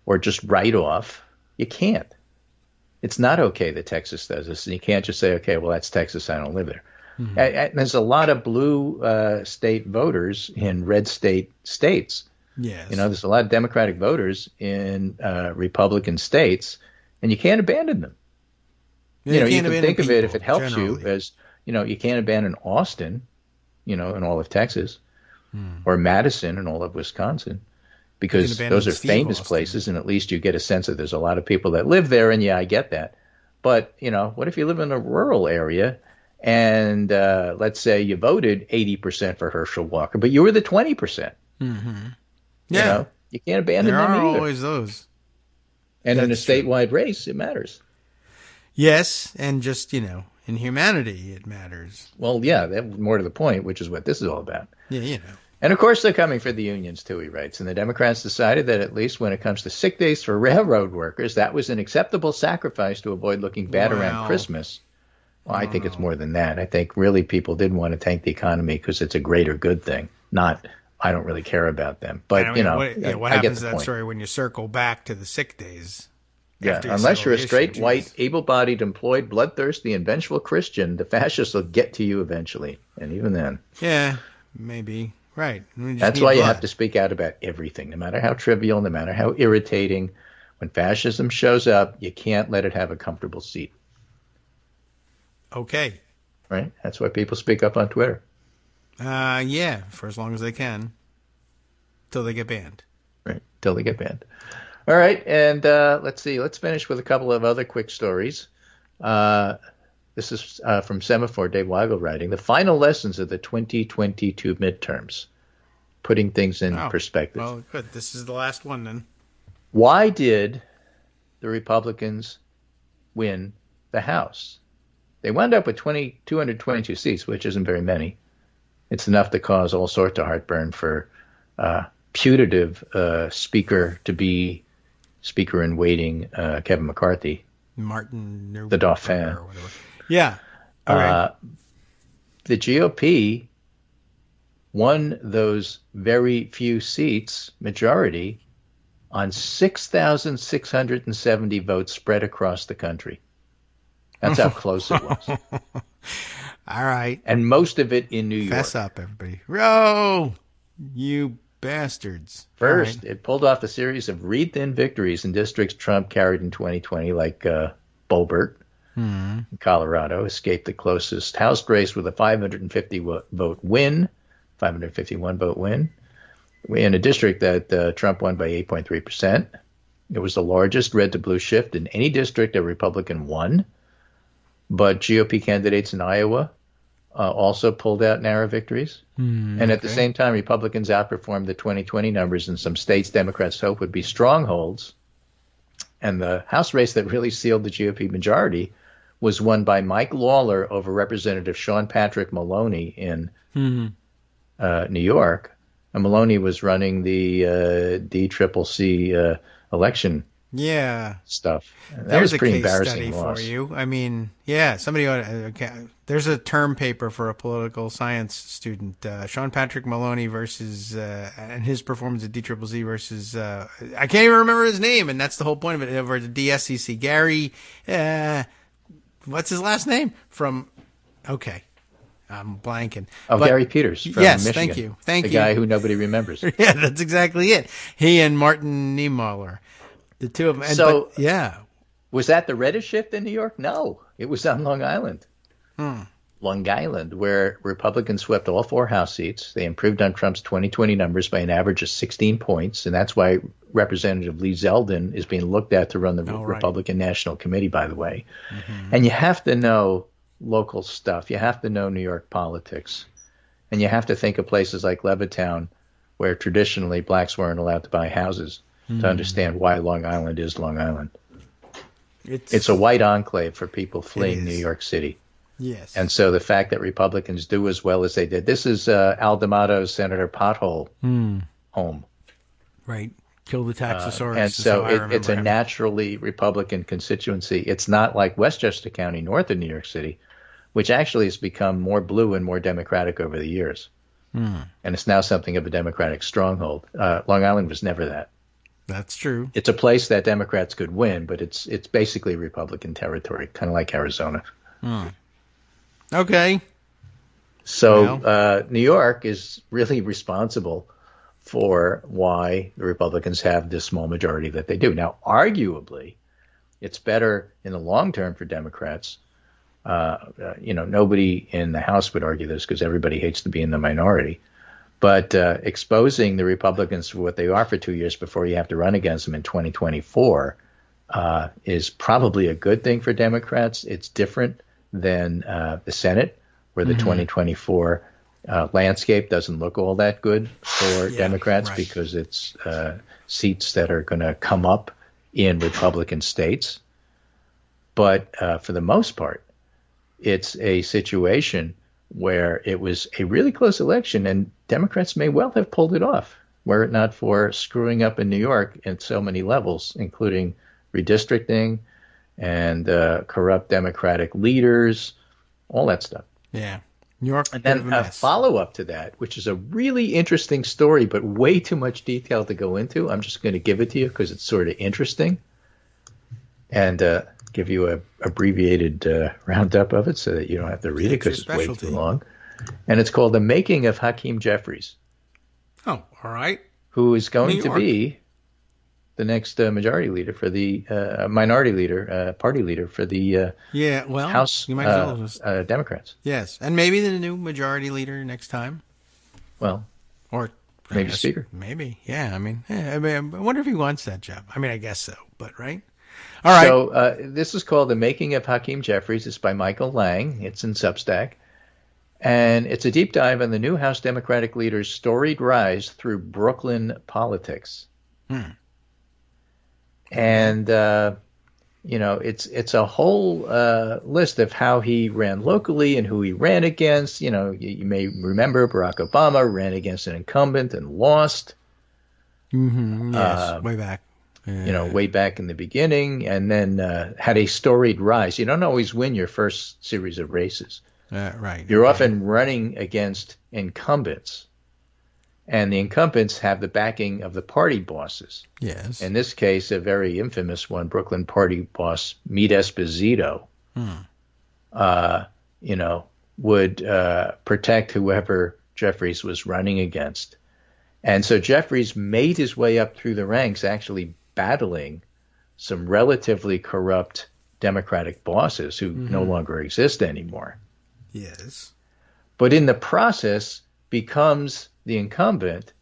or just write off. You can't. It's not okay that Texas does this. And you can't just say, okay, well, that's Texas. I don't live there. And there's a lot of blue state voters in red states. Yes. There's a lot of Democratic voters in Republican states, and you can't abandon them. Yeah, you can think of it, if it helps generally. you, as, you can't abandon Austin, in all of Texas, or Madison in all of Wisconsin, because those are famous places, and at least you get a sense that there's a lot of people that live there, and yeah, I get that. But, what if you live in a rural area, and let's say you voted 80% for Herschel Walker, but you were the 20%? Yeah. You can't abandon them either. There are always those. And in a That's true. statewide race, it matters. Yes, and just, in humanity, it matters. Well, yeah, that more to the point, which is what this is all about. Yeah, And of course, they're coming for the unions too, he writes. And the Democrats decided that at least when it comes to sick days for railroad workers, that was an acceptable sacrifice to avoid looking bad around Christmas. Well, I think it's more than that. I think really people did want to tank the economy because it's a greater good thing, not I don't really care about them. But, what I happens get to the that point. story when you circle back to the sick days? Yeah, after you unless settle you're a the issue, straight, geez. white, able-bodied, employed, bloodthirsty, and vengeful Christian, the fascists will get to you eventually. And even then. Yeah, maybe. Right. That's why you have to speak out about everything, no matter how trivial, no matter how irritating. When fascism shows up, you can't let it have a comfortable seat. Okay. Right? That's why people speak up on Twitter. Yeah, for as long as they can. Till they get banned. Right, till they get banned. All right, and let's see. Let's finish with a couple of other quick stories. This is from Semaphore, Dave Weigel writing. The final lessons of the 2022 midterms. Putting things in perspective. Well, good. This is the last one then. Why did the Republicans win the House? They wound up with 222 seats, which isn't very many. It's enough to cause all sorts of heartburn for putative speaker-to-be speaker-in-waiting Kevin McCarthy. Martin. The Dauphin. Or whatever. Yeah. All right. The GOP won those very few seats, majority, on 6,670 votes spread across the country. That's how close it was. All right. And most of it in New York. Fess up, everybody. Row! You bastards. First, it pulled off a series of reed-thin victories in districts Trump carried in 2020, like Bolbert in Colorado, escaped the closest House race with a 551 vote win, in a district that Trump won by 8.3%. It was the largest red to blue shift in any district a Republican won. But GOP candidates in Iowa also pulled out narrow victories. And at the same time, Republicans outperformed the 2020 numbers in some states Democrats hoped would be strongholds. And the House race that really sealed the GOP majority was won by Mike Lawler over Representative Sean Patrick Maloney in New York. And Maloney was running the DCCC election stuff. That was a pretty embarrassing loss for you. I mean, yeah, somebody ought to, there's a term paper for a political science student, Sean Patrick Maloney versus and his performance at DCCC versus I can't even remember his name, and that's the whole point of it, over the DSCC. Gary, what's his last name? I'm blanking. Gary Peters from Michigan. Thank you. The guy who nobody remembers. Yeah, that's exactly it. He and Martin Niemöller. The two of them. Was that the reddest shift in New York? No, it was on Long Island. Long Island, where Republicans swept all 4 House seats. They improved on Trump's 2020 numbers by an average of 16 points, and that's why Representative Lee Zeldin is being looked at to run the Republican National Committee, by the way. And you have to know local stuff. You have to know New York politics. And you have to think of places like Levittown, where traditionally blacks weren't allowed to buy houses. to understand why Long Island is Long Island. It's It's a white enclave for people fleeing New York City. Yes. And so the fact that Republicans do as well as they did, this is Al D'Amato's Senator Pothole home. Right. Kill the Taxosaurus. And is so how I it's a remember him. naturally Republican constituency. It's not like Westchester County, north of New York City, which actually has become more blue and more Democratic over the years. And it's now something of a Democratic stronghold. Long Island was never that. That's true. It's a place that Democrats could win, but it's basically Republican territory, kind of like Arizona. Okay. So New York is really responsible for why the Republicans have this small majority that they do. Now, arguably, it's better in the long term for Democrats. Nobody in the House would argue this because everybody hates to be in the minority. But exposing the Republicans for what they are for 2 years before you have to run against them in 2024 is probably a good thing for Democrats. It's different than the Senate, where the 2024 landscape doesn't look all that good for Democrats because it's seats that are going to come up in Republican states. But for the most part, it's a situation where it was a really close election, and Democrats may well have pulled it off, were it not for screwing up in New York at so many levels, including redistricting and corrupt Democratic leaders, all that stuff. Yeah. New York, and then a follow-up to that, which is a really interesting story, but way too much detail to go into. I'm just going to give it to you because it's sort of interesting, and give you a abbreviated roundup of it so that you don't have to read it because it's way too long. And it's called The Making of Hakeem Jeffries. Oh, all right. Who is going to be the next majority leader for the minority leader, party leader for the House Democrats. Yes, and maybe the new majority leader next time. Well, or maybe speaker. Maybe, yeah. I mean, I wonder if he wants that job. I mean, I guess so, but right. All right. So this is called The Making of Hakeem Jeffries. It's by Michael Lang. It's in Substack. And it's a deep dive on the new House Democratic leader's storied rise through Brooklyn politics. And, it's a whole list of how he ran locally and who he ran against. You may remember Barack Obama ran against an incumbent and lost. Yes, way back. Way back in the beginning, and then had a storied rise. You don't always win your first series of races. Right. You're often running against incumbents, and the incumbents have the backing of the party bosses. Yes. In this case, a very infamous one, Brooklyn party boss Meade Esposito, would protect whoever Jeffries was running against. And so Jeffries made his way up through the ranks, actually battling some relatively corrupt Democratic bosses who no longer exist anymore. Yes. But in the process becomes the incumbent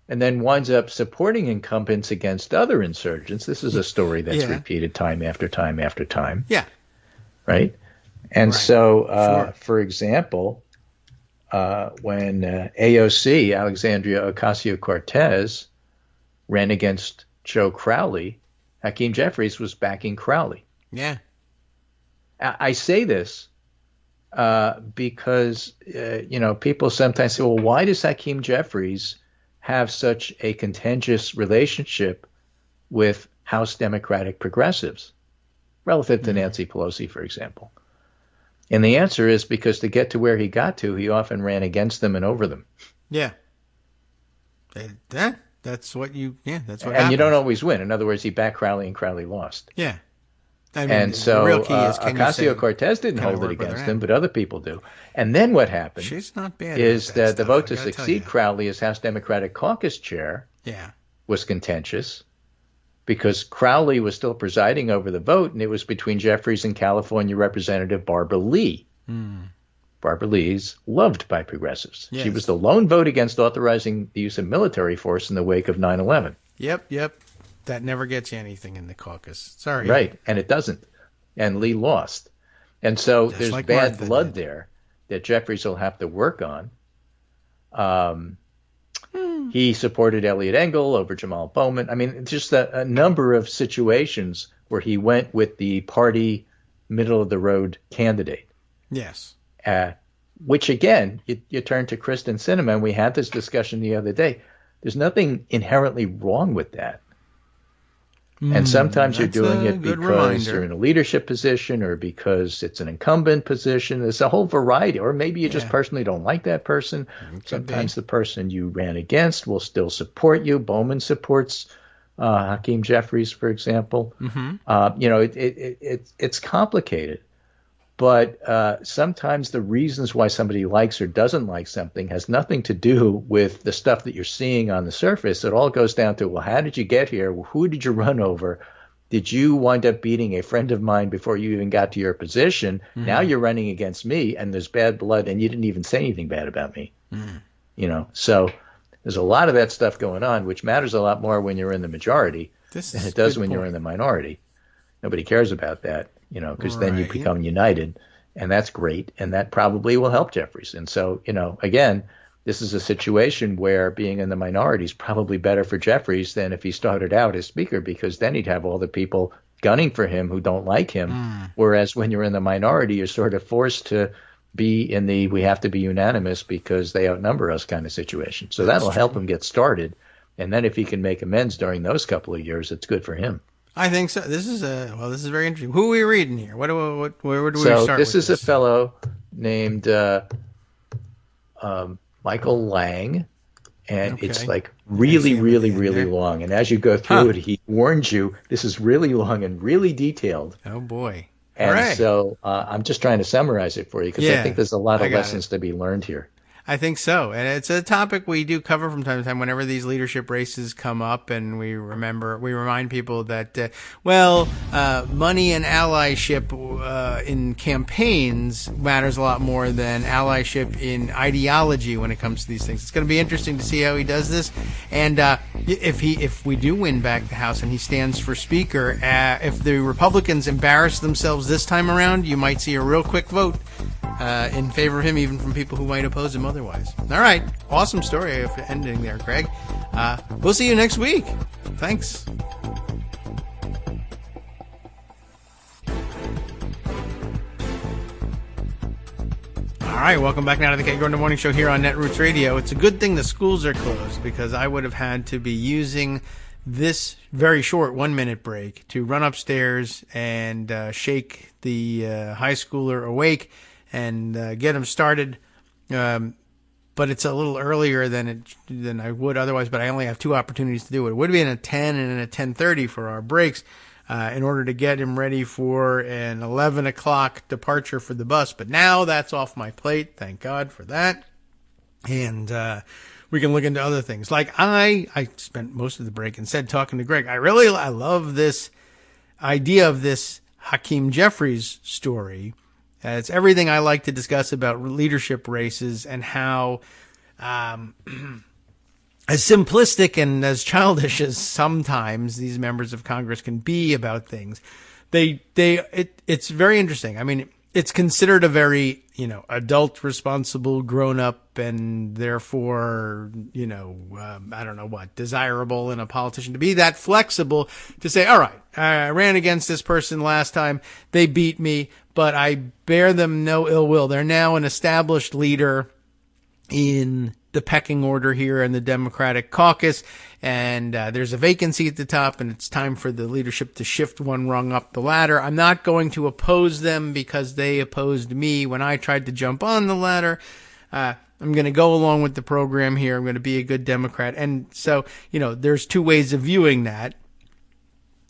and then winds up supporting incumbents against other insurgents. This is a story that's repeated time after time after time. Yeah. Right? And so, for example, when AOC, Alexandria Ocasio-Cortez, ran against Joe Crowley, Hakeem Jeffries was backing Crowley. Yeah. I say this because, people sometimes say, well, why does Hakeem Jeffries have such a contentious relationship with House Democratic progressives relative to Nancy Pelosi, for example? And the answer is because to get to where he got to, he often ran against them and over them. Yeah. That's what that's what And happens. you don't always win. In other words, he backed Crowley and Crowley lost. Yeah. I mean, And so the real key is, Ocasio-Cortez didn't hold it against him, but other people do. And then what happened She's not bad is at that the stuff, vote I to gotta tell succeed you. Crowley as House Democratic Caucus chair Yeah. was contentious because Crowley was still presiding over the vote, and it was between Jeffries and California Representative Barbara Lee. Barbara Lee is loved by progressives. Yes. She was the lone vote against authorizing the use of military force in the wake of 9/11. Yep. That never gets you anything in the caucus. Sorry. Right, and it doesn't. And Lee lost. And so Just there's like bad Martha blood did. there that Jeffries will have to work on. He supported Elliot Engel over Jamal Bowman. I mean, just a number of situations where he went with the party middle of the road candidate. Yes. Which again, you turn to Kristen Sinema, and we had this discussion the other day. There's nothing inherently wrong with that. And sometimes you're doing it because you're in a leadership position or because it's an incumbent position. There's a whole variety. Or maybe you just personally don't like that person. Sometimes the person you ran against will still support you. Bowman supports Hakeem Jeffries, for example. It's complicated. But sometimes the reasons why somebody likes or doesn't like something has nothing to do with the stuff that you're seeing on the surface. It all goes down to, well, how did you get here? Who did you run over? Did you wind up beating a friend of mine before you even got to your position? Now you're running against me, and there's bad blood, and you didn't even say anything bad about me. So there's a lot of that stuff going on, which matters a lot more when you're in the majority than it does when you're in the minority. Nobody cares about that. Because then you become united, and that's great, and that probably will help Jeffries. And so, again, this is a situation where being in the minority is probably better for Jeffries than if he started out as speaker, because then he'd have all the people gunning for him who don't like him. Whereas when you're in the minority, you're sort of forced to be in the we have to be unanimous because they outnumber us kind of situation. So that'll help him get started. And then if he can make amends during those couple of years, it's good for him. I think so. This is very where are we reading here? Where do we start? So this is a fellow named Michael Lang, and it's like really, really, really long. And as you go through it, he warns you this is really long and really detailed. Oh boy! And so I'm just trying to summarize it for you because I think there's a lot of lessons to be learned here. I think so. And it's a topic we do cover from time to time whenever these leadership races come up, and we remind people that, money and allyship in campaigns matters a lot more than allyship in ideology when it comes to these things. It's going to be interesting to see how he does this. And if we do win back the House and he stands for Speaker, if the Republicans embarrass themselves this time around, you might see a real quick vote in favor of him, even from people who might oppose him otherwise. All right. Awesome story ending there, Greg. We'll see you next week. Thanks. All right. Welcome back now to the Kagro in the Morning Show here on Netroots Radio. It's a good thing the schools are closed because I would have had to be using this very short 1-minute break to run upstairs and shake the high schooler awake and get him started. But it's a little earlier than I would otherwise, but I only have 2 opportunities to do it. It would have been a 10 and a 10:30 for our breaks in order to get him ready for an 11 o'clock departure for the bus. But now that's off my plate. Thank God for that. And we can look into other things. Like I spent most of the break instead talking to Greg. I love this idea of this Hakeem Jeffries story. It's everything I like to discuss about leadership races and how, as simplistic and as childish as sometimes these members of Congress can be about things, it's very interesting. I mean, it's considered a very, adult, responsible, grown up, and therefore, I don't know what, desirable in a politician to be that flexible to say, all right, I ran against this person last time. They beat me, but I bear them no ill will. They're now an established leader in the pecking order here in the Democratic caucus, and there's a vacancy at the top, and it's time for the leadership to shift one rung up the ladder. I'm not going to oppose them because they opposed me when I tried to jump on the ladder. I'm going to go along with the program here. I'm going to be a good Democrat. And so, there's 2 ways of viewing that.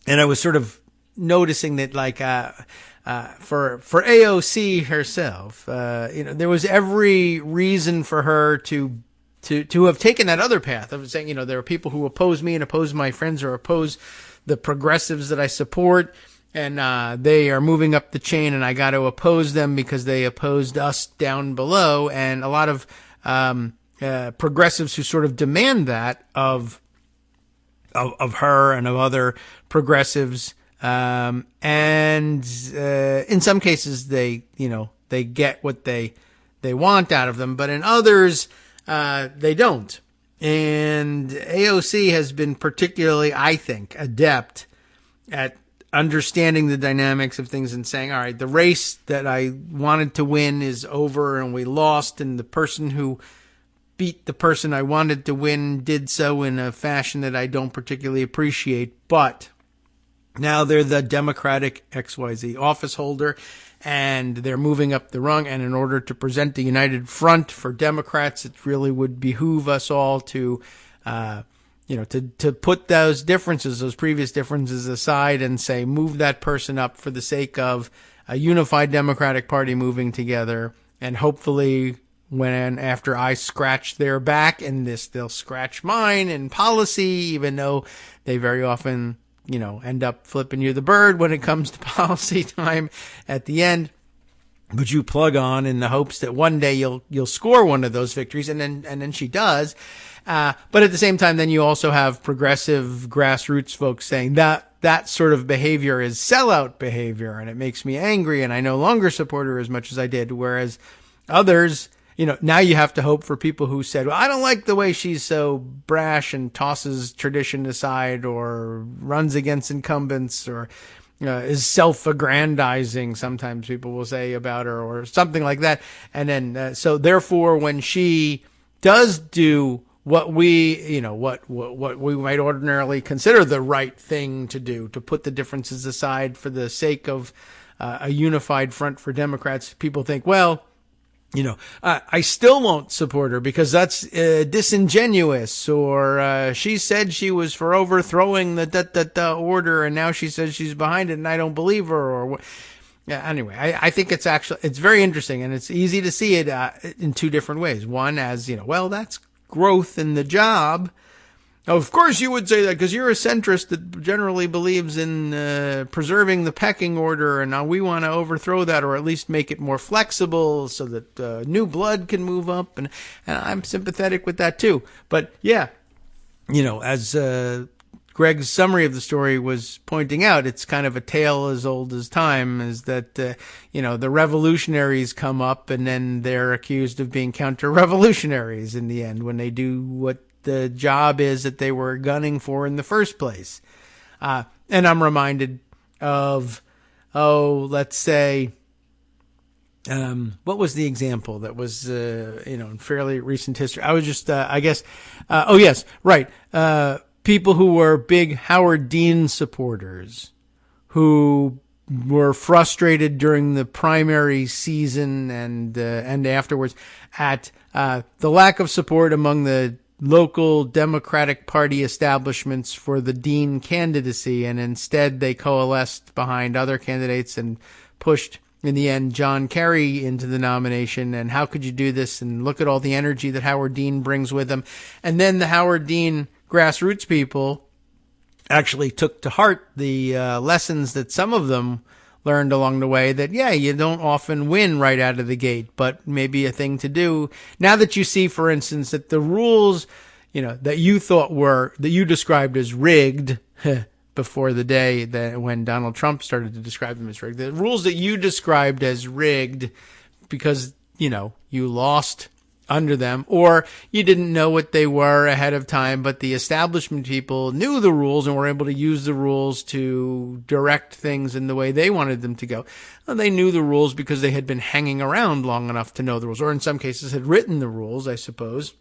And I was sort of noticing that, like, for AOC herself, there was every reason for her to have taken that other path of saying, there are people who oppose me and oppose my friends or oppose the progressives that I support, and they are moving up the chain, and I got to oppose them because they opposed us down below. And a lot of progressives who sort of demand that of her and of other progressives. And in some cases they get what they want out of them, but in others, they don't. And AOC has been particularly, I think, adept at understanding the dynamics of things and saying, all right, the race that I wanted to win is over and we lost, and the person who beat the person I wanted to win did so in a fashion that I don't particularly appreciate, but now they're the Democratic XYZ office holder, and they're moving up the rung. And in order to present a united front for Democrats, it really would behoove us all to, to put those differences, those previous differences aside and say, move that person up for the sake of a unified Democratic Party moving together. And hopefully after I scratch their back in this, they'll scratch mine in policy, even though they very often end up flipping you the bird when it comes to policy time at the end. But you plug on in the hopes that one day you'll score one of those victories, and then she does. But at the same time, then you also have progressive grassroots folks saying that sort of behavior is sellout behavior, and it makes me angry, and I no longer support her as much as I did. Whereas others, now you have to hope for people who said, well, I don't like the way she's so brash and tosses tradition aside or runs against incumbents or is self-aggrandizing, sometimes people will say about her, or something like that. And then, so therefore, when she does do what we, what we might ordinarily consider the right thing to do, to put the differences aside for the sake of a unified front for Democrats, people think, well, I still won't support her because that's disingenuous, or she said she was for overthrowing the order, and now she says she's behind it, and I don't believe her. Or anyway, I think it's very interesting, and it's easy to see it in two different ways. One, as well, that's growth in the job. Now, of course, you would say that because you're a centrist that generally believes in preserving the pecking order, and now we want to overthrow that, or at least make it more flexible so that new blood can move up. And I'm sympathetic with that too. But yeah, as Greg's summary of the story was pointing out, it's kind of a tale as old as time. Is that the revolutionaries come up, and then they're accused of being counter-revolutionaries in the end when they do what the job is that they were gunning for in the first place. And I'm reminded of, let's say, what was the example that was, in fairly recent history? I was just, people who were big Howard Dean supporters who were frustrated during the primary season and afterwards at the lack of support among the local Democratic Party establishments for the Dean candidacy, and instead they coalesced behind other candidates and pushed, in the end, John Kerry into the nomination. And how could you do this? And look at all the energy that Howard Dean brings with him. And then the Howard Dean grassroots people actually took to heart the lessons that some of them learned along the way, that, you don't often win right out of the gate, but maybe a thing to do. Now that you see, for instance, that the rules, that you described as rigged before the day that when Donald Trump started to describe them as rigged, the rules that you described as rigged because, you lost under them, or you didn't know what they were ahead of time, but the establishment people knew the rules and were able to use the rules to direct things in the way they wanted them to go. Well, they knew the rules because they had been hanging around long enough to know the rules, or in some cases had written the rules, I suppose.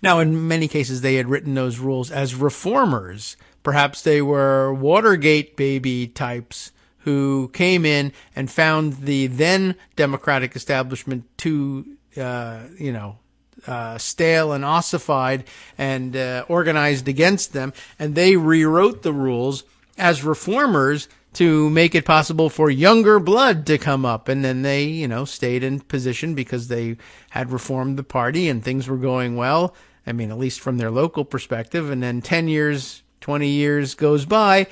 Now, in many cases, they had written those rules as reformers. Perhaps they were Watergate baby types who came in and found the then Democratic establishment too stale and ossified and organized against them, and they rewrote the rules as reformers to make it possible for younger blood to come up. And then they, stayed in position because they had reformed the party and things were going well. I mean, at least from their local perspective. And then 10 years, 20 years goes by,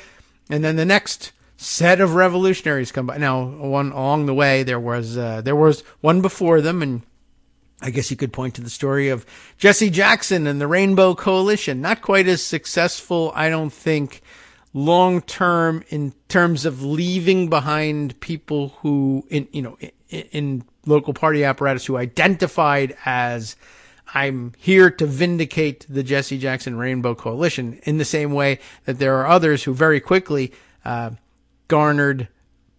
and then the next set of revolutionaries come by. Now, along the way, there was one before them, and I guess you could point to the story of Jesse Jackson and the Rainbow Coalition. Not quite as successful, I don't think, long-term in terms of leaving behind people who, in local party apparatus, who identified as I'm here to vindicate the Jesse Jackson Rainbow Coalition in the same way that there are others who very quickly garnered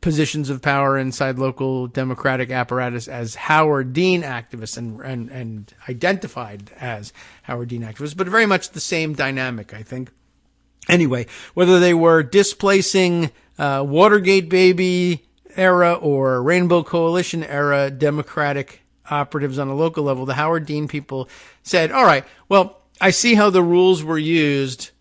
positions of power inside local Democratic apparatus as Howard Dean activists and identified as Howard Dean activists, but very much the same dynamic, I think. Anyway, whether they were displacing Watergate baby era or Rainbow Coalition era Democratic operatives on a local level, the Howard Dean people said, all right, well, I see how the rules were used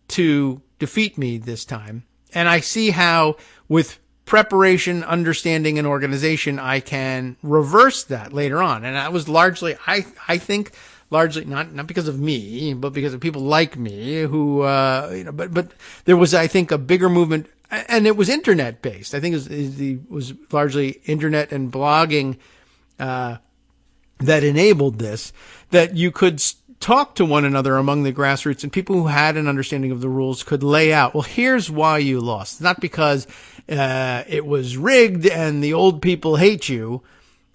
to defeat me this time, and I see how with preparation, understanding, and organization, I can reverse that later on. And that was largely, I think, largely not because of me, but because of people like me who, but there was, I think, a bigger movement, and it was internet based. I think it was largely internet and blogging, that enabled this, that you could talk to one another among the grassroots, and people who had an understanding of the rules could lay out, well, here's why you lost. It's not because it was rigged and the old people hate you,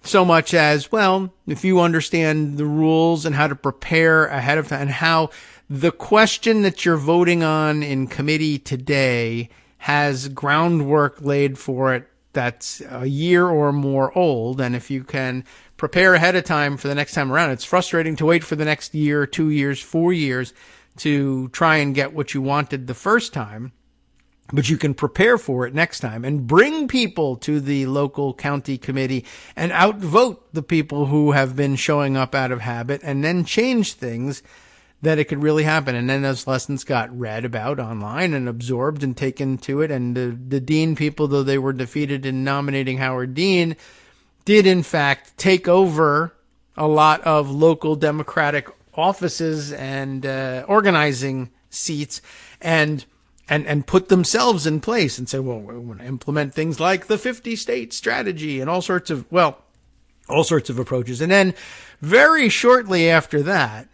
so much as, well, if you understand the rules and how to prepare ahead of time, and how the question that you're voting on in committee today has groundwork laid for it that's a year or more old, and if you can prepare ahead of time for the next time around, it's frustrating to wait for the next year, 2 years, 4 years to try and get what you wanted the first time, but you can prepare for it next time and bring people to the local county committee and outvote the people who have been showing up out of habit, and then change things that it could really happen. And then those lessons got read about online and absorbed and taken to it. And the Dean people, though they were defeated in nominating Howard Dean, did in fact take over a lot of local Democratic offices and organizing seats, and put themselves in place and say, well, we're going to implement things like the 50-state strategy and all sorts of approaches. And then very shortly after that,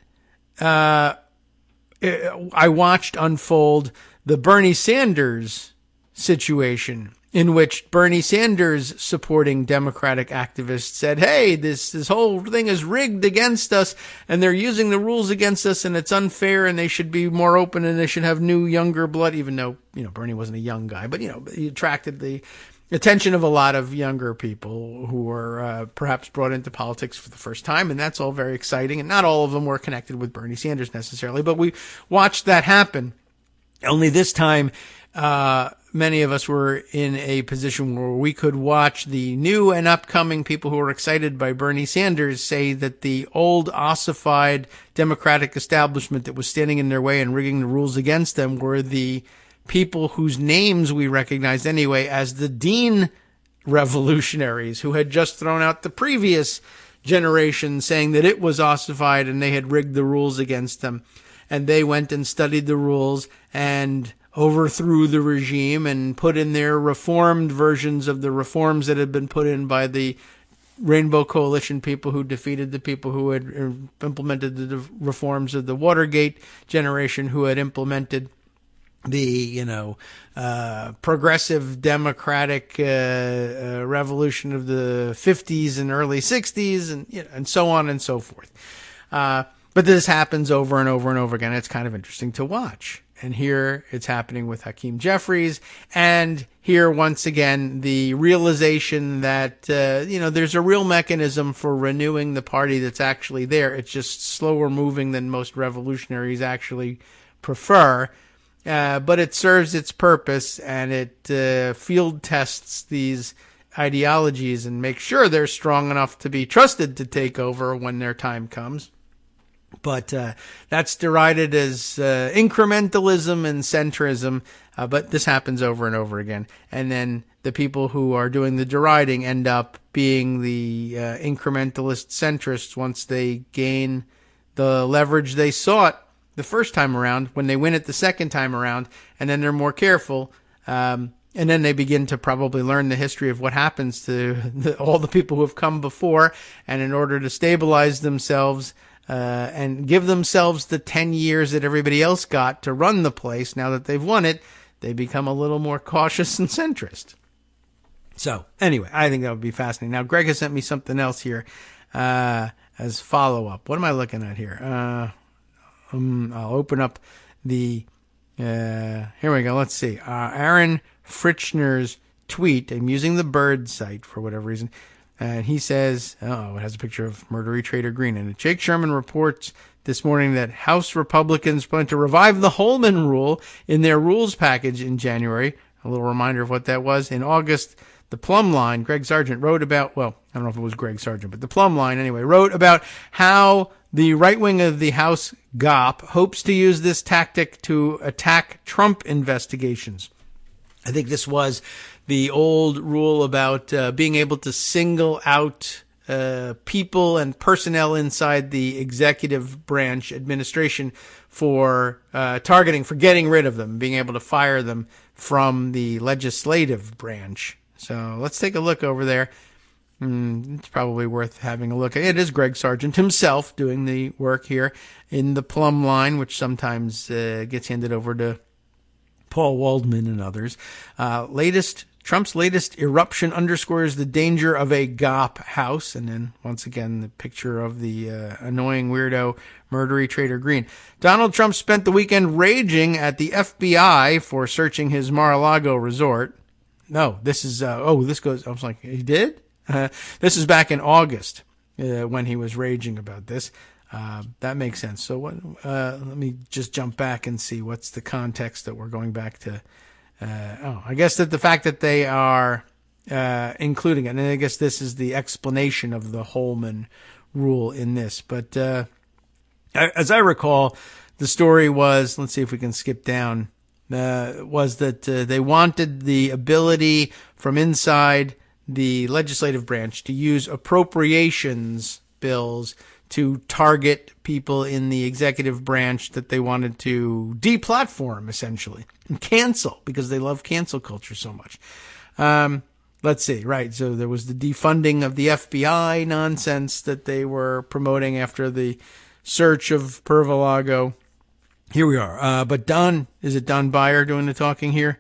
I watched unfold the Bernie Sanders situation, in which Bernie Sanders supporting Democratic activists said, hey, this whole thing is rigged against us, and they're using the rules against us, and it's unfair, and they should be more open, and they should have new, younger blood, even though, Bernie wasn't a young guy, but, he attracted the attention of a lot of younger people who were perhaps brought into politics for the first time, and that's all very exciting, and not all of them were connected with Bernie Sanders necessarily, but we watched that happen. Only this time, many of us were in a position where we could watch the new and upcoming people who were excited by Bernie Sanders say that the old ossified Democratic establishment that was standing in their way and rigging the rules against them were the people whose names we recognized anyway as the Dean revolutionaries, who had just thrown out the previous generation saying that it was ossified and they had rigged the rules against them. And they went and studied the rules and overthrew the regime and put in their reformed versions of the reforms that had been put in by the Rainbow Coalition people who defeated the people who had implemented the reforms of the Watergate generation, who had implemented the, progressive democratic revolution of the 50s and early 60s, and so on and so forth. But this happens over and over and over again. It's kind of interesting to watch. And here it's happening with Hakeem Jeffries. And here, once again, the realization that, there's a real mechanism for renewing the party that's actually there. It's just slower moving than most revolutionaries actually prefer. But it serves its purpose, and it field tests these ideologies and makes sure they're strong enough to be trusted to take over when their time comes. But that's derided as incrementalism and centrism, but this happens over and over again. And then the people who are doing the deriding end up being the incrementalist centrists once they gain the leverage they sought the first time around, when they win it the second time around, and then they're more careful. And then they begin to probably learn the history of what happens to all the people who have come before. And in order to stabilize themselves, and give themselves the 10 years that everybody else got to run the place, now that they've won it, they become a little more cautious and centrist. So, anyway, I think that would be fascinating. Now, Greg has sent me something else here. as follow-up. What am I looking at here? I'll open up the, here we go. Let's see. Aaron Fritschner's tweet. I'm using the Bird site for whatever reason. And he says, it has a picture of Murdery Trader Green. And Jake Sherman reports this morning that House Republicans plan to revive the Holman Rule in their rules package in January. A little reminder of what that was. In August, the Plum Line, Greg Sargent wrote about, well, I don't know if it was Greg Sargent, but the Plum Line anyway, wrote about how the right wing of the House GOP hopes to use this tactic to attack Trump investigations. I think this was the old rule about being able to single out people and personnel inside the executive branch administration for targeting, for getting rid of them, being able to fire them from the legislative branch. So let's take a look over there. It's probably worth having a look. It is Greg Sargent himself doing the work here in the Plum Line, which sometimes gets handed over to Paul Waldman and others. Trump's latest eruption underscores the danger of a GOP house. And then, once again, the picture of the annoying weirdo Murdery Trader Green. Donald Trump spent the weekend raging at the FBI for searching his Mar-a-Lago resort. No, this is, this goes, I was like, he did? This is back in August when he was raging about this. That makes sense. So let me just jump back and see what's the context that we're going back to. I guess that the fact that they are including it, and I guess this is the explanation of the Holman Rule in this. But as I recall, the story was, let's see if we can skip down, was that they wanted the ability from inside the legislative branch to use appropriations bills to target people in the executive branch that they wanted to deplatform, essentially, and cancel, because they love cancel culture so much. Let's see, right, so there was the defunding of the FBI nonsense that they were promoting after the search of Mar-a-Lago. Here we are. But is it Don Beyer doing the talking here?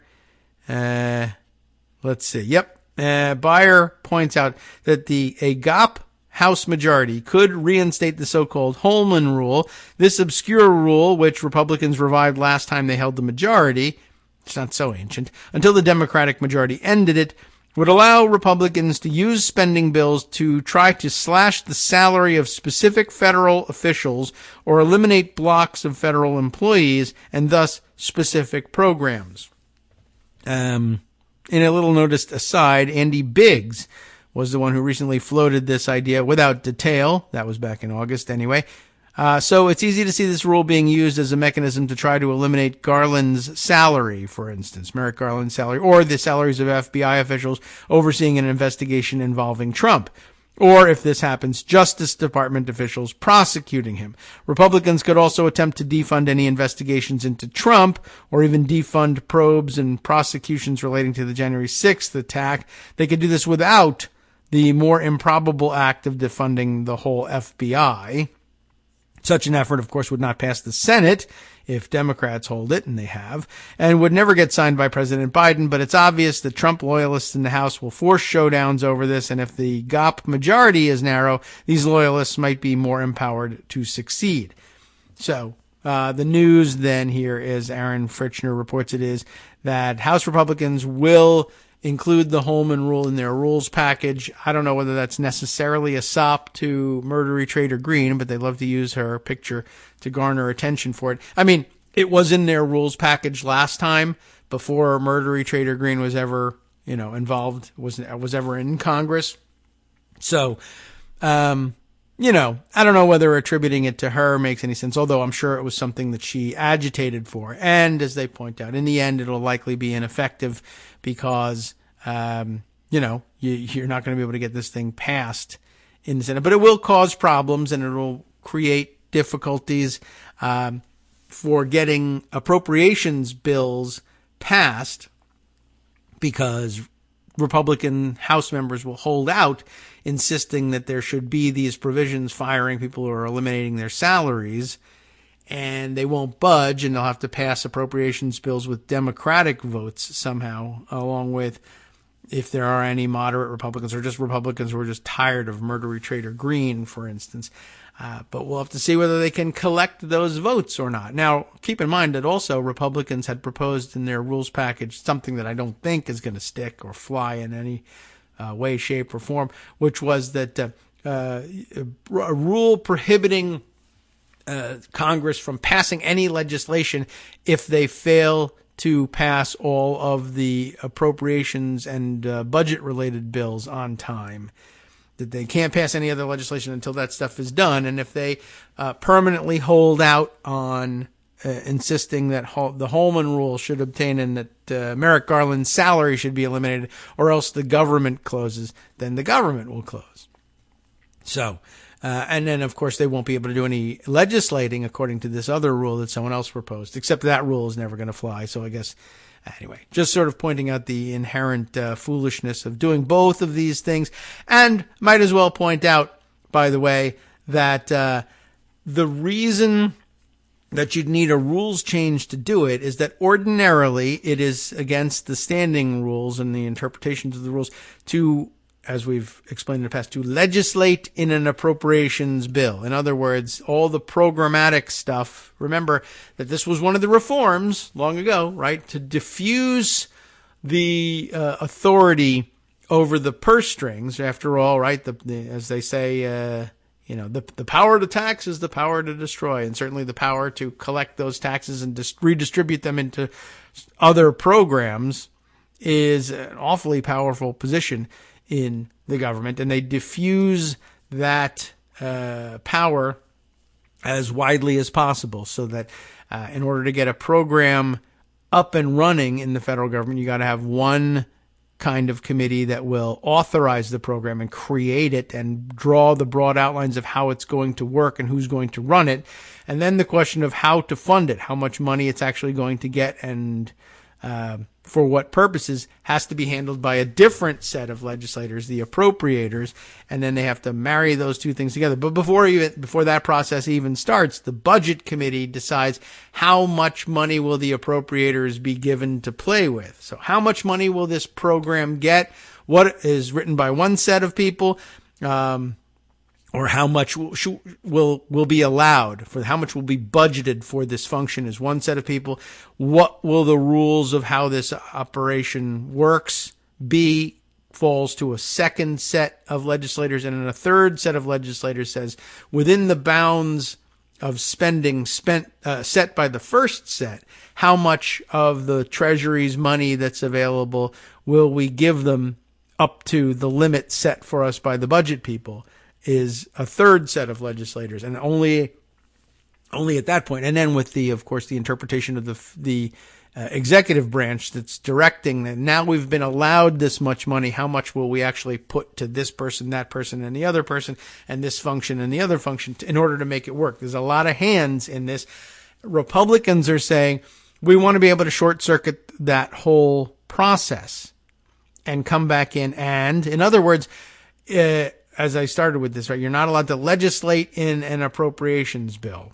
Let's see. Yep. Beyer points out that a GOP House majority could reinstate the so-called Holman Rule. This obscure rule, which Republicans revived last time they held the majority, it's not so ancient, until the Democratic majority ended it, would allow Republicans to use spending bills to try to slash the salary of specific federal officials or eliminate blocks of federal employees and thus specific programs. In a little noticed aside, Andy Biggs was the one who recently floated this idea without detail. That was back in August anyway. So it's easy to see this rule being used as a mechanism to try to eliminate Garland's salary, for instance, Merrick Garland's salary, or the salaries of FBI officials overseeing an investigation involving Trump. Or, if this happens, Justice Department officials prosecuting him. Republicans could also attempt to defund any investigations into Trump, or even defund probes and prosecutions relating to the January 6th attack. They could do this without the more improbable act of defunding the whole FBI. Such an effort, of course, would not pass the Senate if Democrats hold it, and they have, and would never get signed by President Biden. But it's obvious that Trump loyalists in the House will force showdowns over this, and if the GOP majority is narrow, these loyalists might be more empowered to succeed. So the news then here is, Aaron Fritschner reports it is, that House Republicans will include the Holman Rule in their rules package. I don't know whether that's necessarily a sop to Murdery Trader Green, but they love to use her picture to garner attention for it. I mean, it was in their rules package last time, before Murdery Trader Green was ever, involved, was ever in Congress. So, I don't know whether attributing it to her makes any sense, although I'm sure it was something that she agitated for. And as they point out, in the end, it'll likely be ineffective because, you're not going to be able to get this thing passed in the Senate. But it will cause problems, and it will create difficulties for getting appropriations bills passed, because Republican House members will hold out, insisting that there should be these provisions firing people who are eliminating their salaries, and they won't budge, and they'll have to pass appropriations bills with Democratic votes somehow, along with if there are any moderate Republicans or just Republicans who are just tired of murdery traitor Green, for instance. But we'll have to see whether they can collect those votes or not. Now, keep in mind that also Republicans had proposed in their rules package something that I don't think is going to stick or fly in any way, shape, or form, which was that a rule prohibiting Congress from passing any legislation if they fail to pass all of the appropriations and budget-related bills on time. That they can't pass any other legislation until that stuff is done. And if they permanently hold out on insisting that the Holman rule should obtain and that Merrick Garland's salary should be eliminated, or else the government closes, then the government will close. So, and then, of course, they won't be able to do any legislating according to this other rule that someone else proposed, except that rule is never going to fly. So I guess, anyway, just sort of pointing out the inherent foolishness of doing both of these things. And might as well point out, by the way, that the reason that you'd need a rules change to do it is that ordinarily it is against the standing rules and the interpretations of the rules to, as we've explained in the past, to legislate in an appropriations bill. In other words, all the programmatic stuff. Remember that this was one of the reforms long ago, right? To diffuse the authority over the purse strings. After all, right? As they say, the power to tax is the power to destroy, and certainly the power to collect those taxes and redistribute them into other programs is an awfully powerful position in the government, and they diffuse that power as widely as possible so that in order to get a program up and running in the federal government, you got to have one kind of committee that will authorize the program and create it and draw the broad outlines of how it's going to work and who's going to run it. And then the question of how to fund it, how much money it's actually going to get and for what purposes has to be handled by a different set of legislators, the appropriators, and then they have to marry those two things together. But before that process even starts, the budget committee decides how much money will the appropriators be given to play with. So how much money will this program get? What is written by one set of people, or how much will be allowed for, how much will be budgeted for this function is one set of people. What will the rules of how this operation works be falls to a second set of legislators, and then a third set of legislators says within the bounds of spending set by the first set, how much of the Treasury's money that's available will we give them up to the limit set for us by the budget people is a third set of legislators, and only at that point, and then with the, of course, the interpretation of the executive branch that's directing that now we've been allowed this much money, how much will we actually put to this person, that person, and the other person, and this function and the other function in order to make it work. There's a lot of hands in this. Republicans are saying we want to be able to short circuit that whole process and come back in other words, as I started with this, right, you're not allowed to legislate in an appropriations bill.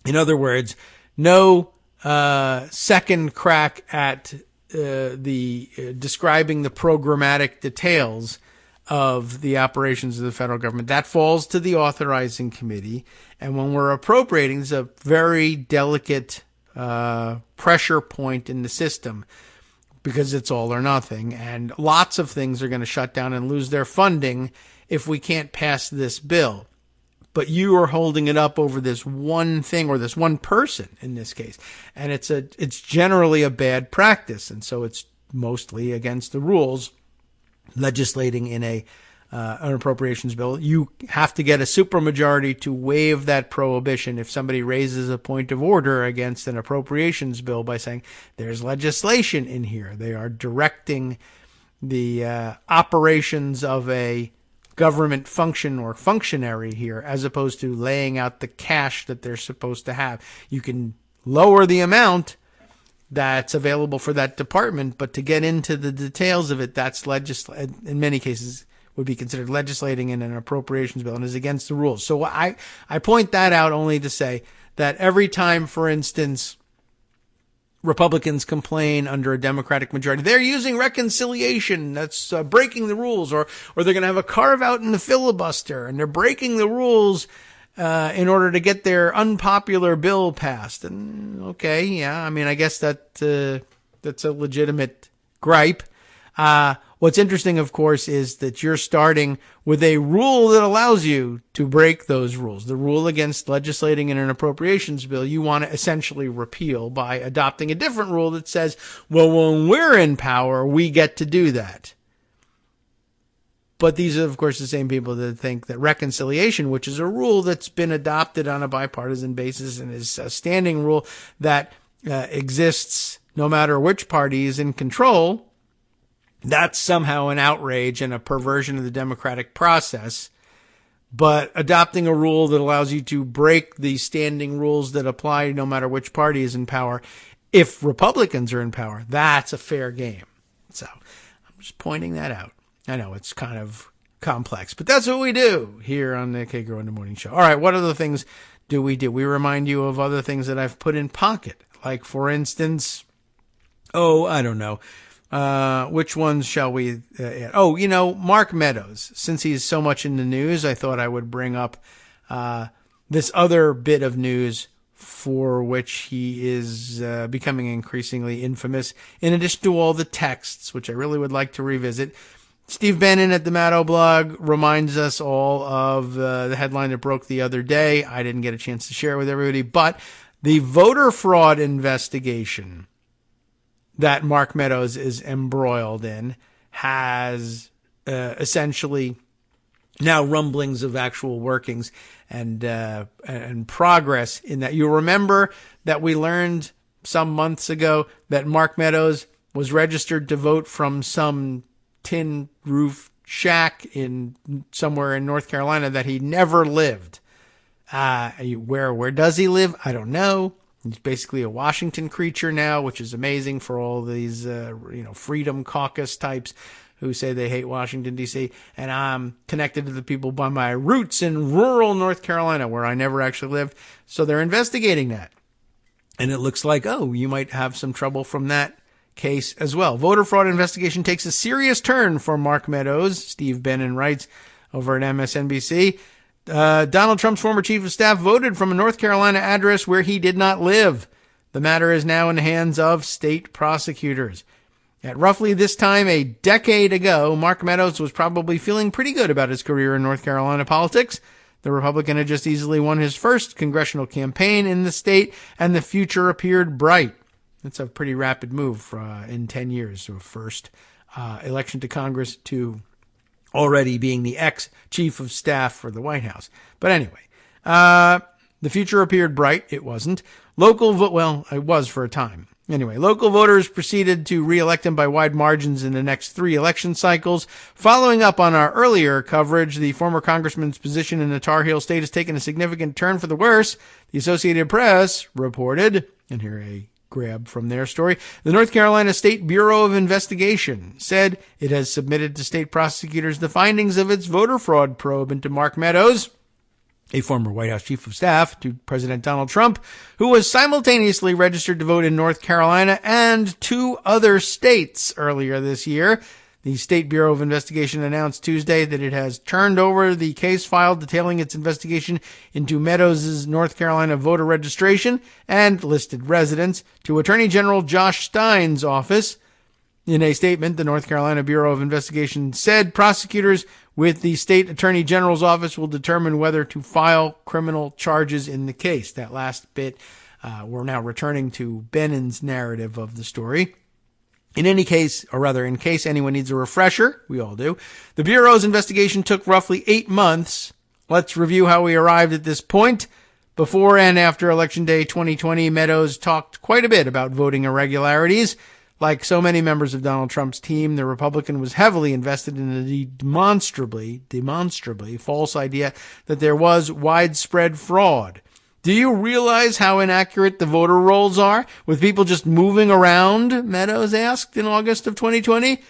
In other words, no second crack at describing the programmatic details of the operations of the federal government. That falls to the authorizing committee. And when we're appropriating, there's a very delicate pressure point in the system because it's all or nothing. And lots of things are going to shut down and lose their funding if we can't pass this bill. But you are holding it up over this one thing or this one person in this case. And it's generally a bad practice. And so it's mostly against the rules legislating in an appropriations bill. You have to get a supermajority to waive that prohibition if somebody raises a point of order against an appropriations bill by saying there's legislation in here. They are directing the operations of a government function or functionary here, as opposed to laying out the cash that they're supposed to have. You can lower the amount that's available for that department, but to get into the details of it, that's in many cases would be considered legislating in an appropriations bill and is against the rules. So I point that out only to say that every time, for instance, Republicans complain under a Democratic majority, they're using reconciliation. That's breaking the rules, or they're going to have a carve out in the filibuster, and they're breaking the rules in order to get their unpopular bill passed. And okay, yeah, I mean, I guess that's a legitimate gripe. What's interesting, of course, is that you're starting with a rule that allows you to break those rules. The rule against legislating in an appropriations bill, you want to essentially repeal by adopting a different rule that says, well, when we're in power, we get to do that. But these are, of course, the same people that think that reconciliation, which is a rule that's been adopted on a bipartisan basis and is a standing rule that exists no matter which party is in control, that's somehow an outrage and a perversion of the democratic process. But adopting a rule that allows you to break the standing rules that apply no matter which party is in power, if Republicans are in power, that's a fair game. So I'm just pointing that out. I know it's kind of complex, but that's what we do here on the Kagro in the Morning Show. All right, what other things do? We remind you of other things that I've put in pocket. Like, for instance, I don't know. Which ones shall we add? Mark Meadows. Since he's so much in the news, I thought I would bring up this other bit of news for which he is becoming increasingly infamous, in addition to all the texts, which I really would like to revisit. Steve Bannon at the Maddow blog reminds us all of the headline that broke the other day. I didn't get a chance to share it with everybody, but the voter fraud investigation that Mark Meadows is embroiled in has essentially now rumblings of actual workings and progress in that. You remember that we learned some months ago that Mark Meadows was registered to vote from some tin roof shack in somewhere in North Carolina that he never lived. Where does he live? I don't know. He's basically a Washington creature now, which is amazing for all these, Freedom Caucus types who say they hate Washington, D.C. And I'm connected to the people by my roots in rural North Carolina, where I never actually lived. So they're investigating that. And it looks like, you might have some trouble from that case as well. Voter fraud investigation takes a serious turn for Mark Meadows, Steve Bannon writes over at MSNBC. Donald Trump's former chief of staff voted from a North Carolina address where he did not live. The matter is now in the hands of state prosecutors. At roughly this time a decade ago, Mark Meadows was probably feeling pretty good about his career in North Carolina politics. The Republican had just easily won his first congressional campaign in the state, and the future appeared bright. That's a pretty rapid move in 10 years. So first election to Congress to already being the ex-chief of staff for the White House. But anyway, the future appeared bright. It wasn't. It was for a time. Anyway, local voters proceeded to re-elect him by wide margins in the next 3 election cycles. Following up on our earlier coverage, the former congressman's position in the Tar Heel state has taken a significant turn for the worse. The Associated Press reported, and here a grab from their story, the North Carolina State Bureau of Investigation said it has submitted to state prosecutors the findings of its voter fraud probe into Mark Meadows, a former White House chief of staff to President Donald Trump, who was simultaneously registered to vote in North Carolina and 2 other states earlier this year. The State Bureau of Investigation announced Tuesday that it has turned over the case file detailing its investigation into Meadows' North Carolina voter registration and listed residence to Attorney General Josh Stein's office. In a statement, the North Carolina Bureau of Investigation said prosecutors with the state attorney general's office will determine whether to file criminal charges in the case. That last bit, we're now returning to Bannon's narrative of the story. In any case, or rather, in case anyone needs a refresher, we all do, the Bureau's investigation took roughly 8 months. Let's review how we arrived at this point. Before and after Election Day 2020, Meadows talked quite a bit about voting irregularities. Like so many members of Donald Trump's team, the Republican was heavily invested in the demonstrably false idea that there was widespread fraud. Do you realize how inaccurate the voter rolls are, with people just moving around? Meadows asked in August of 2020.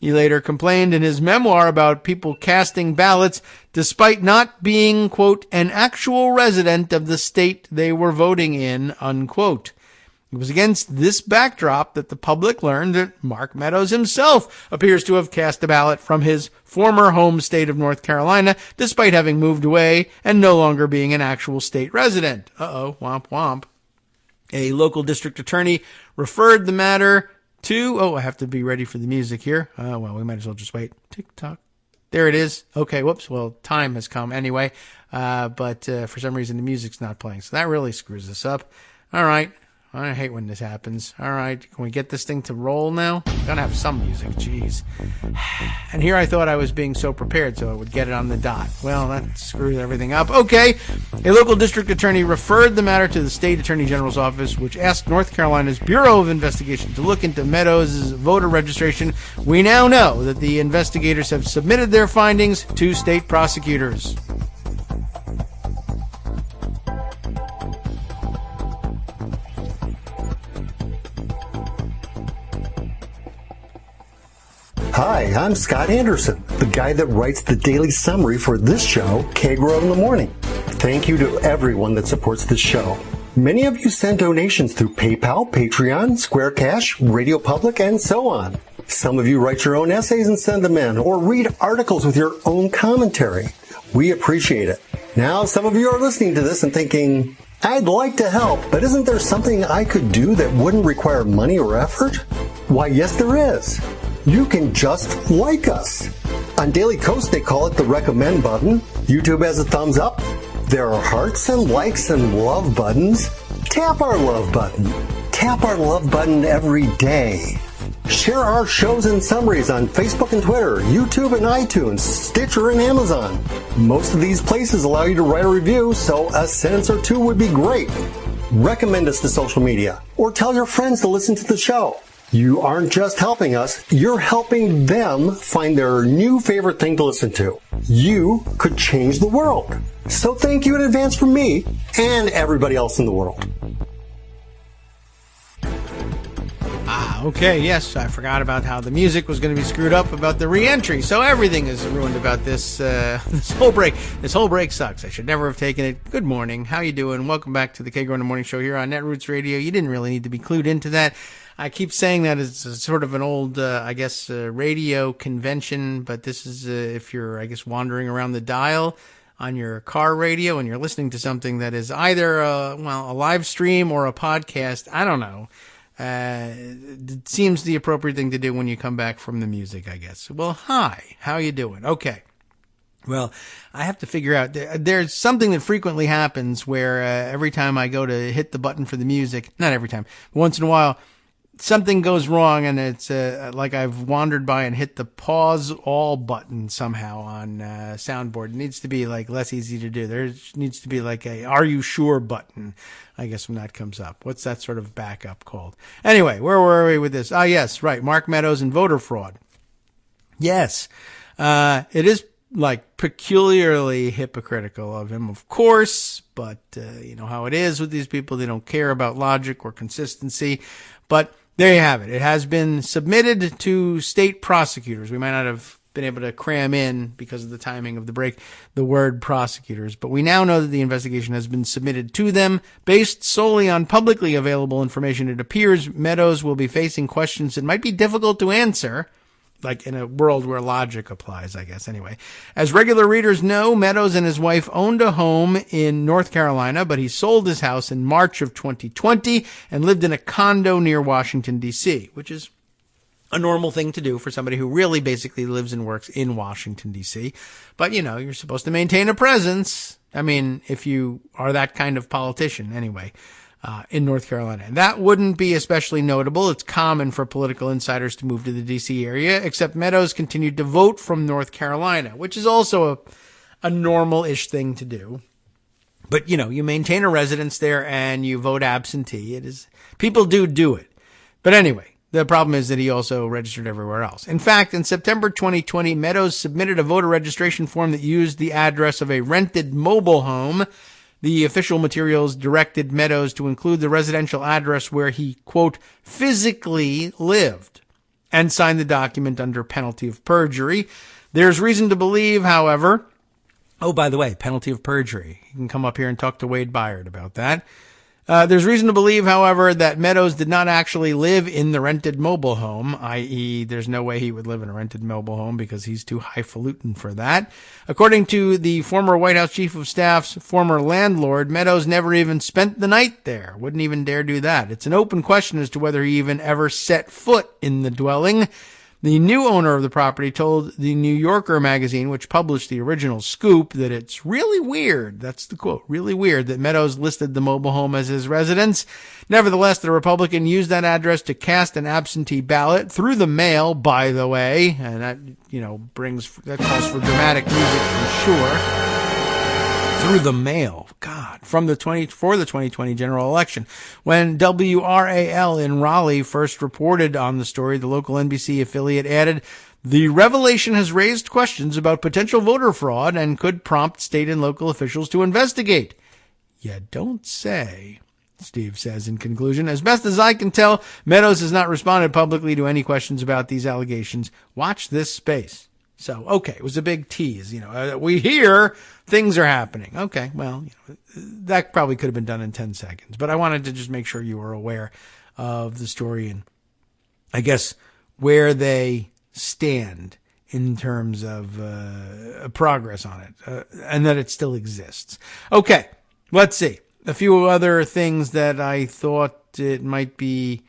He later complained in his memoir about people casting ballots despite not being, quote, an actual resident of the state they were voting in, unquote. It was against this backdrop that the public learned that Mark Meadows himself appears to have cast a ballot from his former home state of North Carolina, despite having moved away and no longer being an actual state resident. Uh-oh, womp womp. A local district attorney referred the matter to, I have to be ready for the music here. Well, we might as well just wait. Tick-tock. There it is. Okay, whoops. Well, time has come anyway. But for some reason, the music's not playing. So that really screws us up. All right. I hate when this happens. All right. Can we get this thing to roll now? Gotta have some music. Jeez. And here I thought I was being so prepared so I would get it on the dot. Well, that screws everything up. Okay. A local district attorney referred the matter to the state attorney general's office, which asked North Carolina's Bureau of Investigation to look into Meadows' voter registration. We now know that the investigators have submitted their findings to state prosecutors. Hi, I'm Scott Anderson, the guy that writes the daily summary for this show, Kagro in the Morning. Thank you to everyone that supports this show. Many of you send donations through PayPal, Patreon, Square Cash, Radio Public, and so on. Some of you write your own essays and send them in, or read articles with your own commentary. We appreciate it. Now, some of you are listening to this and thinking, I'd like to help, but isn't there something I could do that wouldn't require money or effort? Why, yes, there is. You can just like us. On Daily Kos, they call it the recommend button. YouTube has a thumbs up. There are hearts and likes and love buttons. Tap our love button. Tap our love button every day. Share our shows and summaries on Facebook and Twitter, YouTube and iTunes, Stitcher and Amazon. Most of these places allow you to write a review, so a sentence or two would be great. Recommend us to social media, or tell your friends to listen to the show. You aren't just helping us, you're helping them find their new favorite thing to listen to. You could change the world. So thank you in advance from me and everybody else in the world. Okay, yes, I forgot about how the music was going to be screwed up about the re-entry. So everything is ruined about this this whole break. This whole break sucks. I should never have taken it. Good morning. How you doing? Welcome back to the Kagro in the Morning Show here on Netroots Radio. You didn't really need to be clued into that. I keep saying that it's sort of an old, radio convention, but this is if you're, wandering around the dial on your car radio and you're listening to something that is either a live stream or a podcast. I don't know. It seems the appropriate thing to do when you come back from the music, I guess. Well, hi. How you doing? Okay. Well, I have to figure out, there's something that frequently happens where every time I go to hit the button for the music, not every time, but once in a while, something goes wrong and it's like I've wandered by and hit the pause all button somehow on soundboard. It needs to be like less easy to do. There needs to be like a are you sure button, I guess, when that comes up. What's that sort of backup called? Anyway, where were we with this? Yes, right. Mark Meadows and voter fraud. Yes, it is like peculiarly hypocritical of him, of course, but you know how it is with these people. They don't care about logic or consistency, but there you have it. It has been submitted to state prosecutors. We might not have been able to cram in, because of the timing of the break, the word prosecutors, but we now know that the investigation has been submitted to them based solely on publicly available information. It appears Meadows will be facing questions that might be difficult to answer, like in a world where logic applies, I guess. Anyway, as regular readers know, Meadows and his wife owned a home in North Carolina, but he sold his house in March of 2020 and lived in a condo near Washington, D.C., which is a normal thing to do for somebody who really basically lives and works in Washington, D.C. But, you know, you're supposed to maintain a presence. I mean, if you are that kind of politician, anyway. In North Carolina. And that wouldn't be especially notable. It's common for political insiders to move to the D.C. area, except Meadows continued to vote from North Carolina, which is also a normal-ish thing to do. But, you know, you maintain a residence there and you vote absentee. People do it. But anyway, the problem is that he also registered everywhere else. In fact, in September 2020, Meadows submitted a voter registration form that used the address of a rented mobile home. The official materials directed Meadows to include the residential address where he, quote, physically lived, and signed the document under penalty of perjury. There's reason to believe, however, by the way, penalty of perjury. You can come up here and talk to Wade Byard about that. There's reason to believe, however, that Meadows did not actually live in the rented mobile home, i.e. there's no way he would live in a rented mobile home because he's too highfalutin for that. According to the former White House Chief of Staff's former landlord, Meadows never even spent the night there. Wouldn't even dare do that. It's an open question as to whether he even ever set foot in the dwelling. The new owner of the property told the New Yorker magazine, which published the original scoop, that it's really weird, that's the quote, really weird that Meadows listed the mobile home as his residence. Nevertheless, the Republican used that address to cast an absentee ballot through the mail, by the way, and that, that calls for dramatic music for sure. Through the mail, God, for the 2020 general election. When WRAL in Raleigh first reported on the story, the local NBC affiliate added, "The revelation has raised questions about potential voter fraud and could prompt state and local officials to investigate." You don't say, Steve says in conclusion. As best as I can tell, Meadows has not responded publicly to any questions about these allegations. Watch this space. So, okay, it was a big tease. We hear things are happening. Okay, well, that probably could have been done in 10 seconds. But I wanted to just make sure you were aware of the story and, I guess, where they stand in terms of progress on it, and that it still exists. Okay, let's see. A few other things that I thought it might be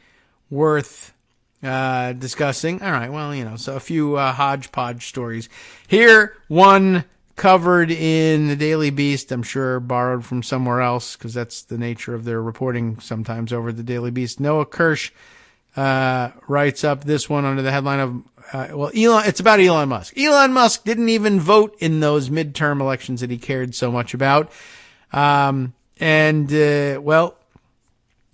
worth discussing. All right, well, so a few hodgepodge stories. Here, one covered in the Daily Beast, I'm sure borrowed from somewhere else, because that's the nature of their reporting sometimes over the Daily Beast. Noah Kirsch writes up this one under the headline of, it's about Elon Musk. Elon Musk didn't even vote in those midterm elections that he cared so much about.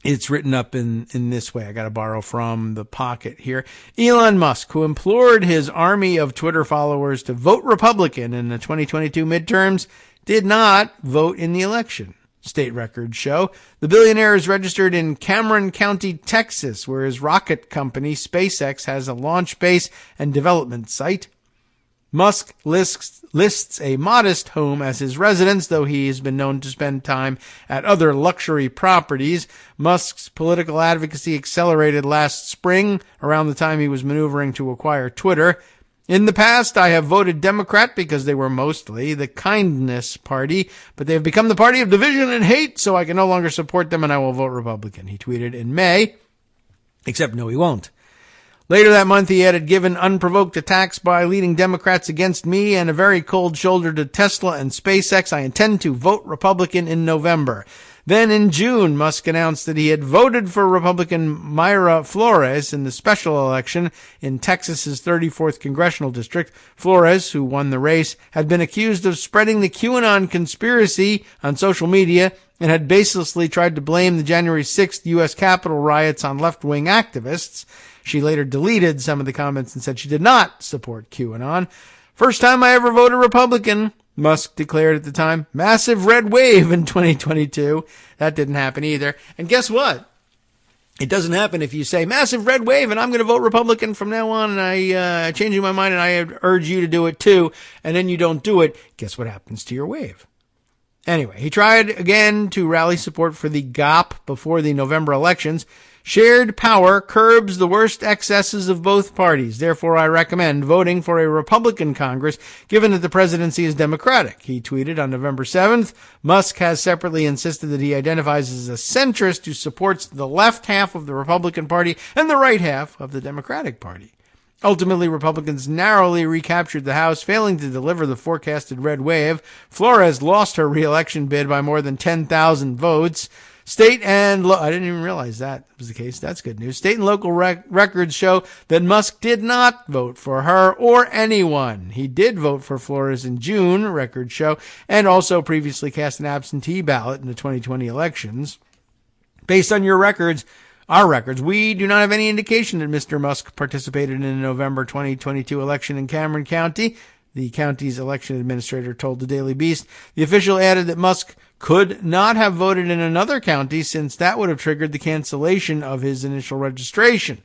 It's written up in this way. I got to borrow from the pocket here. Elon Musk, who implored his army of Twitter followers to vote Republican in the 2022 midterms, did not vote in the election. State records show. The billionaire is registered in Cameron County, Texas, where his rocket company, SpaceX, has a launch base and development site. Musk lists a modest home as his residence, though he has been known to spend time at other luxury properties. Musk's political advocacy accelerated last spring, around the time he was maneuvering to acquire Twitter. In the past, I have voted Democrat because they were mostly the kindness party, but they have become the party of division and hate, so I can no longer support them and I will vote Republican, he tweeted in May. Except no, he won't. Later that month, he added, given unprovoked attacks by leading Democrats against me and a very cold shoulder to Tesla and SpaceX, I intend to vote Republican in November. Then in June, Musk announced that he had voted for Republican Mayra Flores in the special election in Texas's 34th congressional district. Flores, who won the race, had been accused of spreading the QAnon conspiracy on social media and had baselessly tried to blame the January 6th U.S. Capitol riots on left-wing activists. She later deleted some of the comments and said she did not support QAnon. First time I ever voted Republican, Musk declared at the time. Massive red wave in 2022. That didn't happen either. And guess what? It doesn't happen if you say massive red wave and I'm going to vote Republican from now on and I changing my mind and I urge you to do it too. And then you don't do it. Guess what happens to your wave? Anyway, he tried again to rally support for the GOP before the November elections. Shared power curbs the worst excesses of both parties. Therefore, I recommend voting for a Republican Congress, given that the presidency is Democratic. He tweeted on November 7th. Musk has separately insisted that he identifies as a centrist who supports the left half of the Republican Party and the right half of the Democratic Party. Ultimately, Republicans narrowly recaptured the House, failing to deliver the forecasted red wave. Flores lost her re-election bid by more than 10,000 votes. State and I didn't even realize that was the case. That's good news. State and local records show that Musk did not vote for her or anyone. He did vote for Flores in June, records show, and also previously cast an absentee ballot in the 2020 elections. Based on your records, our records, we do not have any indication that Mr. Musk participated in the November 2022 election in Cameron County. The county's election administrator told the Daily Beast. The official added that Musk could not have voted in another county since that would have triggered the cancellation of his initial registration.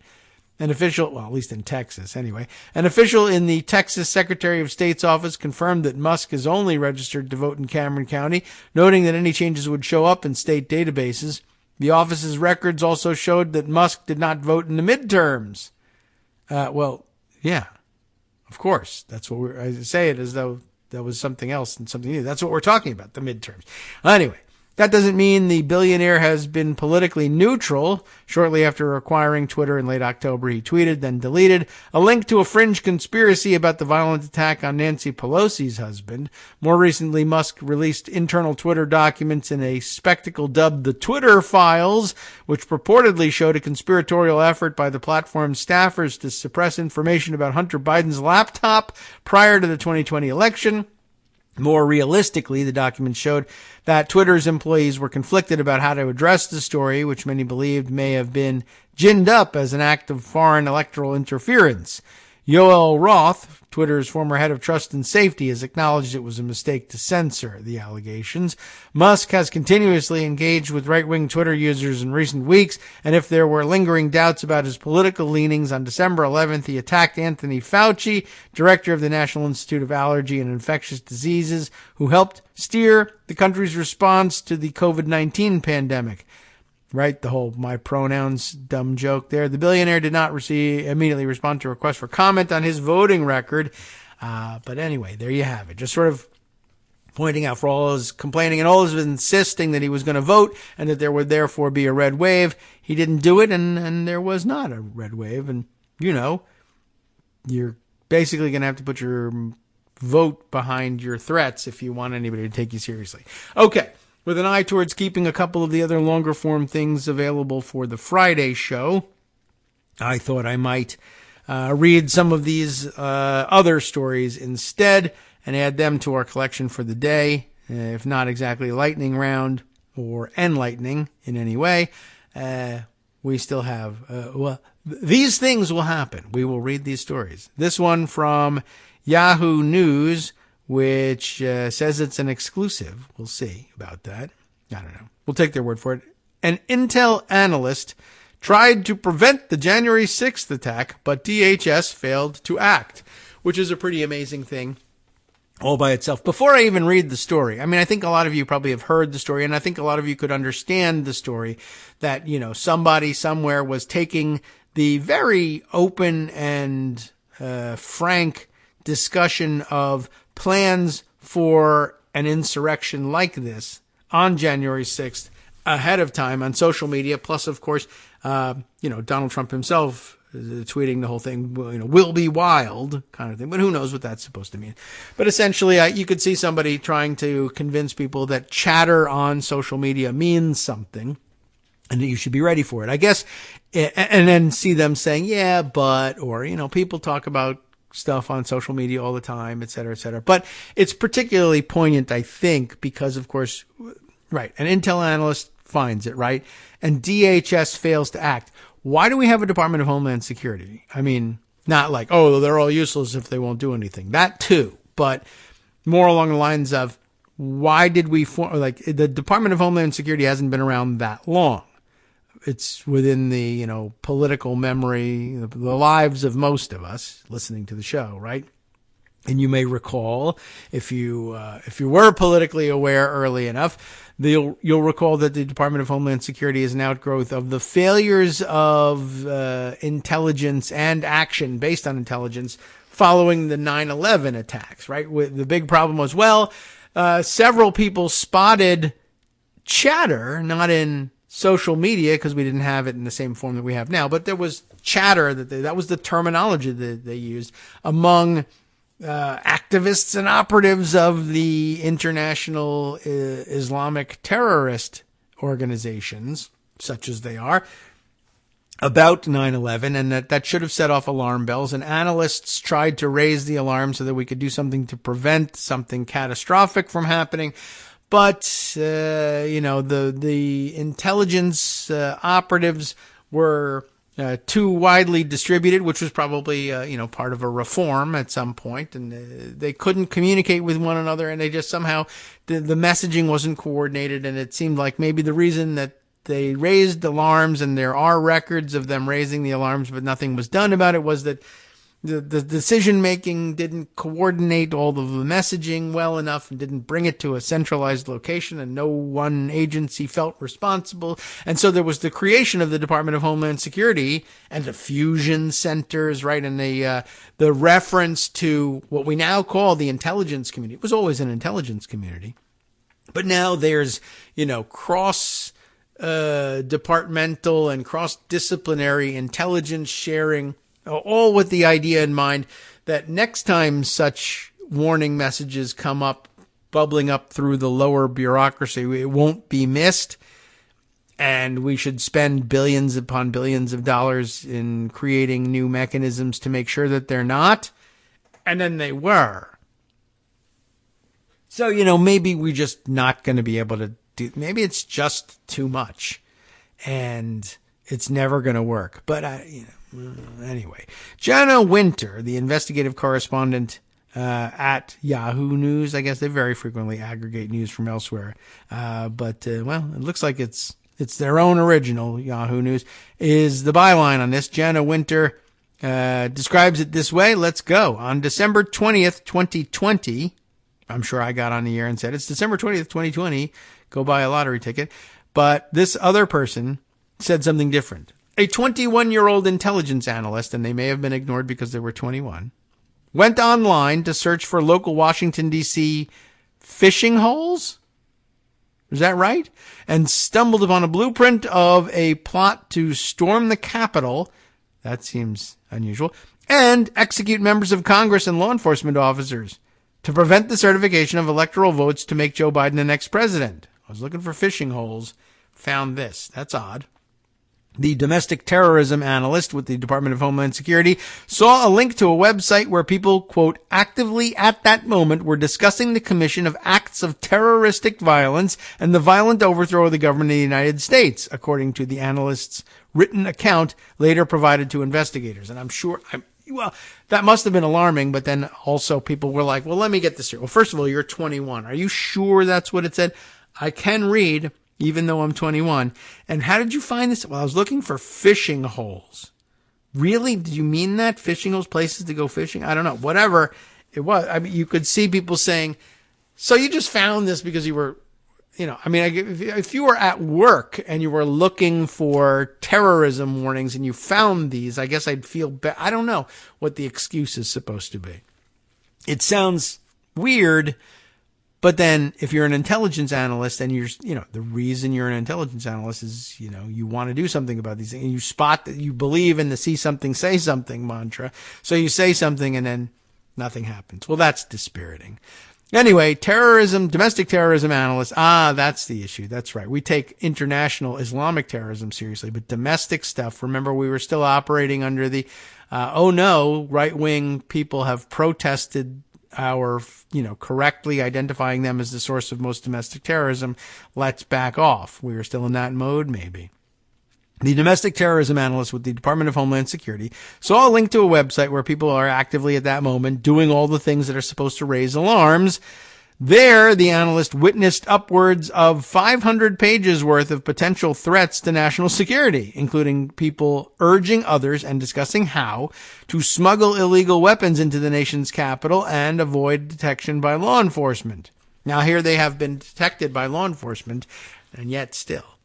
An official, well, at least in Texas anyway, an official in the Texas Secretary of State's office confirmed that Musk is only registered to vote in Cameron County, noting that any changes would show up in state databases. The office's records also showed that Musk did not vote in the midterms. Well, yeah, of course. That's what I say it as though that was something else and something new. That's what we're talking about, the midterms. Anyway, that doesn't mean the billionaire has been politically neutral. Shortly after acquiring Twitter in late October, he tweeted, then deleted, a link to a fringe conspiracy about the violent attack on Nancy Pelosi's husband. More recently, Musk released internal Twitter documents in a spectacle dubbed the Twitter Files, which purportedly showed a conspiratorial effort by the platform's staffers to suppress information about Hunter Biden's laptop prior to the 2020 election. More realistically, the documents showed that Twitter's employees were conflicted about how to address the story, which many believed may have been ginned up as an act of foreign electoral interference. Yoel Roth, Twitter's former head of trust and safety, has acknowledged it was a mistake to censor the allegations. Musk has continuously engaged with right-wing Twitter users in recent weeks, and if there were lingering doubts about his political leanings, on December 11th, he attacked Anthony Fauci, director of the National Institute of Allergy and Infectious Diseases, who helped steer the country's response to the COVID-19 pandemic. Right, the whole my pronouns dumb joke there. The billionaire did not immediately respond to a request for comment on his voting record. But anyway, there you have it. Just sort of pointing out, for all his complaining and all his insisting that he was going to vote and that there would therefore be a red wave, he didn't do it, and there was not a red wave. And, you know, you're basically going to have to put your vote behind your threats if you want anybody to take you seriously. Okay. With an eye towards keeping a couple of the other longer form things available for the Friday show, I thought I might read some of these other stories instead and add them to our collection for the day. If not exactly lightning round or enlightening in any way, we still have, these things will happen. We will read these stories. This one from Yahoo News, which says it's an exclusive. We'll see about that. I don't know. We'll take their word for it. An Intel analyst tried to prevent the January 6th attack, but DHS failed to act, which is a pretty amazing thing all by itself. Before I even read the story, I mean, I think a lot of you probably have heard the story, and I think a lot of you could understand the story that, you know, somebody somewhere was taking the very open and frank discussion of plans for an insurrection like this on January 6th ahead of time on social media. Plus, of course, Donald Trump himself tweeting the whole thing, will be wild kind of thing. But who knows what that's supposed to mean. But essentially, you could see somebody trying to convince people that chatter on social media means something and that you should be ready for it, I guess. And then see them saying, yeah, but, or, people talk about stuff on social media all the time, et cetera, et cetera. But it's particularly poignant, I think, because, of course, right, an Intel analyst finds it, right? And DHS fails to act. Why do we have a Department of Homeland Security? I mean, not like, oh, they're all useless if they won't do anything. That too. But more along the lines of, why did we the Department of Homeland Security hasn't been around that long. It's within the, political memory, the lives of most of us listening to the show, right? And you may recall, if you were politically aware early enough, you'll recall that the Department of Homeland Security is an outgrowth of the failures of intelligence and action based on intelligence following the 9/11 attacks, right? The big problem was, several people spotted chatter, not in social media, because we didn't have it in the same form that we have now, but there was chatter that was the terminology that they used among activists and operatives of the international Islamic terrorist organizations, such as they are, about 9/11, and that should have set off alarm bells. And analysts tried to raise the alarm so that we could do something to prevent something catastrophic from happening. But, the intelligence operatives were too widely distributed, which was probably, part of a reform at some point. And they couldn't communicate with one another, and they just somehow, the messaging wasn't coordinated. And it seemed like maybe the reason that they raised alarms, and there are records of them raising the alarms, but nothing was done about it, was that the decision making didn't coordinate all of the messaging well enough and didn't bring it to a centralized location, and no one agency felt responsible. And so there was the creation of the Department of Homeland Security and the fusion centers, right? And the reference to what we now call the intelligence community. It was always an intelligence community, but now there's, cross departmental and cross-disciplinary intelligence sharing, all with the idea in mind that next time such warning messages come up, bubbling up through the lower bureaucracy, it won't be missed. And we should spend billions upon billions of dollars in creating new mechanisms to make sure that they're not. And then they were. So, maybe we're just not going to be able to do, maybe it's just too much and it's never going to work. But, anyway, Jenna Winter, the investigative correspondent at Yahoo News, I guess they very frequently aggregate news from elsewhere. But it looks like it's their own original Yahoo News, is the byline on this. Jenna Winter describes it this way. Let's go. On December 20th, 2020, I'm sure I got on the air and said, it's December 20th, 2020. Go buy a lottery ticket. But this other person said something different. A 21-year-old intelligence analyst, and they may have been ignored because they were 21, went online to search for local Washington, D.C. fishing holes. Is that right? And stumbled upon a blueprint of a plot to storm the Capitol. That seems unusual. And execute members of Congress and law enforcement officers to prevent the certification of electoral votes to make Joe Biden the next president. I was looking for fishing holes. Found this. That's odd. The domestic terrorism analyst with the Department of Homeland Security saw a link to a website where people, quote, actively at that moment were discussing the commission of acts of terroristic violence and the violent overthrow of the government of the United States, according to the analyst's written account later provided to investigators. And I'm sure, that must have been alarming, but then also people were like, well, let me get this here. Well, first of all, you're 21. Are you sure that's what it said? I can read, even though I'm 21. And how did you find this? Well, I was looking for fishing holes. Really? Did you mean that? Fishing holes, places to go fishing? I don't know. Whatever it was. I mean, you could see people saying, so you just found this because you were, if you were at work and you were looking for terrorism warnings and you found these, I guess I'd feel bad. I don't know what the excuse is supposed to be. It sounds weird. But then if you're an intelligence analyst and the reason you're an intelligence analyst is, you want to do something about these things, and you spot that you believe in the see something, say something mantra. So you say something and then nothing happens. Well, that's dispiriting. Anyway, domestic terrorism analysts. That's the issue. That's right. We take international Islamic terrorism seriously, but domestic stuff, remember we were still operating under the, right-wing people have protested our, correctly identifying them as the source of most domestic terrorism. Let's back off. We are still in that mode, maybe. The domestic terrorism analyst with the Department of Homeland Security saw a link to a website where people are actively at that moment doing all the things that are supposed to raise alarms. There, the analyst witnessed upwards of 500 pages worth of potential threats to national security, including people urging others and discussing how to smuggle illegal weapons into the nation's capital and avoid detection by law enforcement. Now, here they have been detected by law enforcement, and yet still.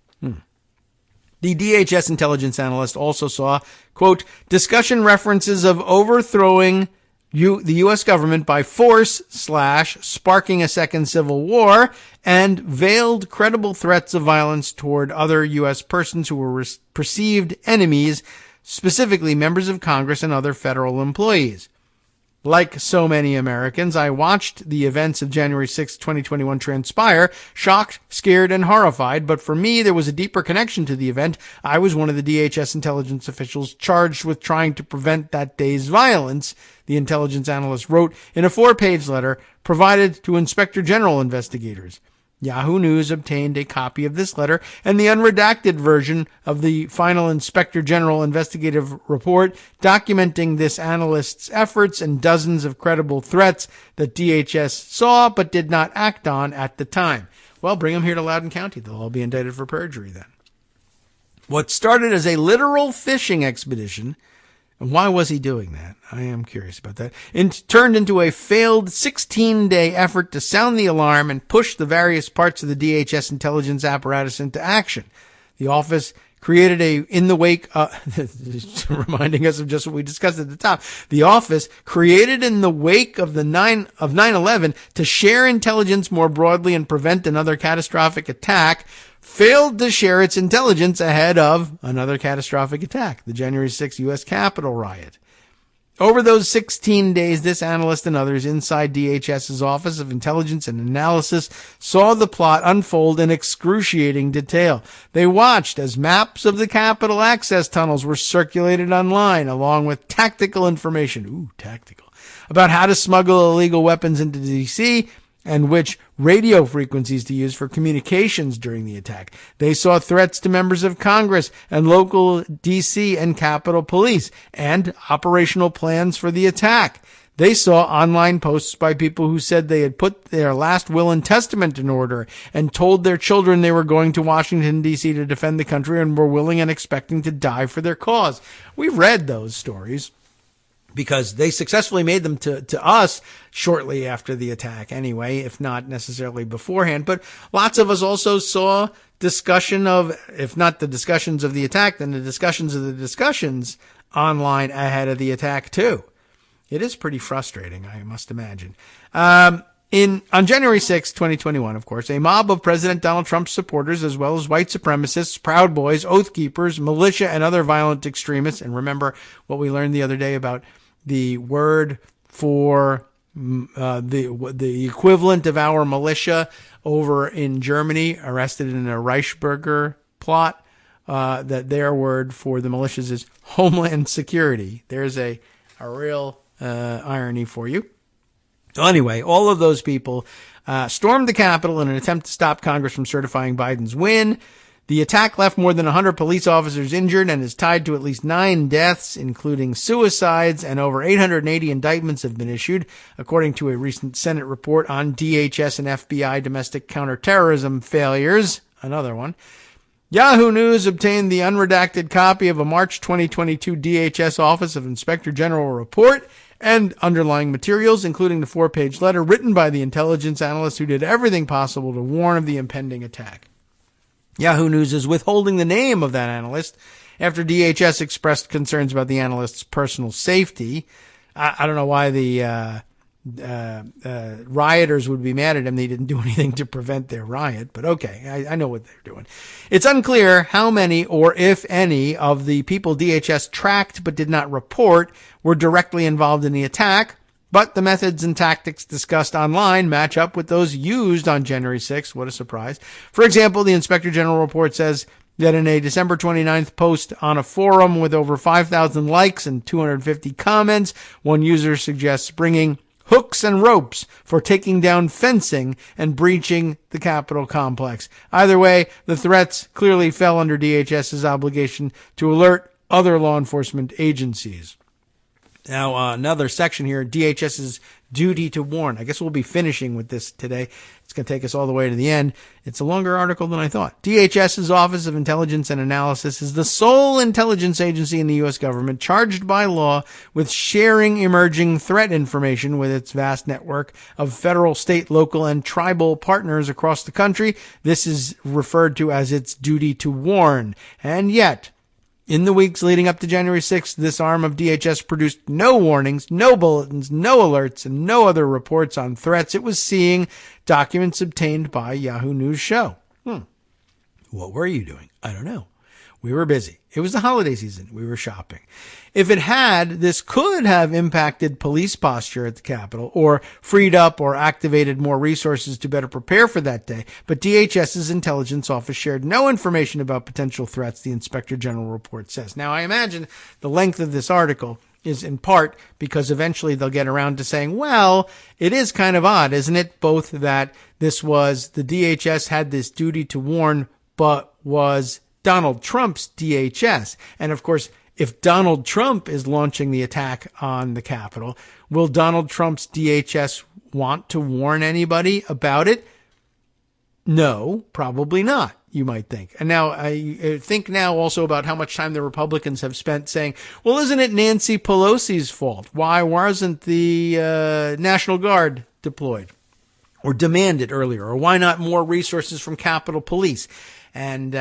The DHS intelligence analyst also saw, quote, discussion references of overthrowing the U.S. government by force / sparking a second civil war, and veiled credible threats of violence toward other U.S. persons who were perceived enemies, specifically members of Congress and other federal employees. Like so many Americans, I watched the events of January 6, 2021 transpire, shocked, scared, and horrified. But for me, there was a deeper connection to the event. I was one of the DHS intelligence officials charged with trying to prevent that day's violence, the intelligence analyst wrote in a 4-page letter provided to Inspector General investigators. Yahoo News obtained a copy of this letter and the unredacted version of the final Inspector General investigative report documenting this analyst's efforts and dozens of credible threats that DHS saw but did not act on at the time. Well, bring them here to Loudoun County. They'll all be indicted for perjury then. What started as a literal fishing expedition Why was he doing that? I am curious about that. It turned into a failed 16-day effort to sound the alarm and push the various parts of the DHS intelligence apparatus into action. The office created reminding us of just what we discussed at the top. The office created in the wake of 9/11 to share intelligence more broadly and prevent another catastrophic attack, failed to share its intelligence ahead of another catastrophic attack, the January 6th U.S. Capitol riot. Over those 16 days, this analyst and others inside DHS's Office of Intelligence and Analysis saw the plot unfold in excruciating detail. They watched as maps of the Capitol access tunnels were circulated online, along with tactical information, about how to smuggle illegal weapons into D.C., and which radio frequencies to use for communications during the attack. They saw threats to members of Congress and local D.C. and Capitol Police and operational plans for the attack. They saw online posts by people who said they had put their last will and testament in order and told their children they were going to Washington, D.C. to defend the country and were willing and expecting to die for their cause. We've read those stories, because they successfully made them to us shortly after the attack anyway, if not necessarily beforehand. But lots of us also saw discussion of, if not the discussions of the attack, then the discussions of the discussions online ahead of the attack too. It is pretty frustrating, I must imagine. On January 6, 2021, of course, a mob of President Donald Trump's supporters, as well as white supremacists, Proud Boys, Oath Keepers, militia, and other violent extremists, and remember what we learned the other day about the word for the equivalent of our militia over in Germany, arrested in a Reichsbürger plot, that their word for the militias is Homeland Security. There's a real irony for you. So anyway, all of those people stormed the Capitol in an attempt to stop Congress from certifying Biden's win. The attack left more than 100 police officers injured and is tied to at least 9 deaths, including suicides, and over 880 indictments have been issued, according to a recent Senate report on DHS and FBI domestic counterterrorism failures. Another one. Yahoo News obtained the unredacted copy of a March 2022 DHS Office of Inspector General report and underlying materials, including the 4-page letter written by the intelligence analyst who did everything possible to warn of the impending attack. Yahoo News is withholding the name of that analyst after DHS expressed concerns about the analyst's personal safety. I don't know why the rioters would be mad at him. They didn't do anything to prevent their riot, but okay, I know what they're doing. It's unclear how many or if any of the people DHS tracked but did not report were directly involved in the attack, but the methods and tactics discussed online match up with those used on January 6th. What a surprise. For example, the Inspector General report says that in a December 29th post on a forum with over 5,000 likes and 250 comments, one user suggests bringing hooks and ropes for taking down fencing and breaching the Capitol complex. Either way, the threats clearly fell under DHS's obligation to alert other law enforcement agencies. Now, another section here, DHS's duty to warn. I guess we'll be finishing with this today. It's going to take us all the way to the end. It's a longer article than I thought. DHS's Office of Intelligence and Analysis is the sole intelligence agency in the U.S. government charged by law with sharing emerging threat information with its vast network of federal, state, local, and tribal partners across the country. This is referred to as its duty to warn. And yet, in the weeks leading up to January 6th, this arm of DHS produced no warnings, no bulletins, no alerts, and no other reports on threats it was seeing, documents obtained by Yahoo News show. What were you doing? I don't know. We were busy. It was the holiday season. We were shopping. If it had, this could have impacted police posture at the Capitol or freed up or activated more resources to better prepare for that day. But DHS's intelligence office shared no information about potential threats, the Inspector General report says. Now, I imagine the length of this article is in part because eventually they'll get around to saying, well, it is kind of odd, isn't it? Both that this was the DHS had this duty to warn, but was Donald Trump's DHS. And of course, if Donald Trump is launching the attack on the Capitol, will Donald Trump's DHS want to warn anybody about it? No, probably not, you might think. And now I think now also about how much time the Republicans have spent saying, well, isn't it Nancy Pelosi's fault? Why wasn't the National Guard deployed or demanded earlier? Or why not more resources from Capitol Police? And,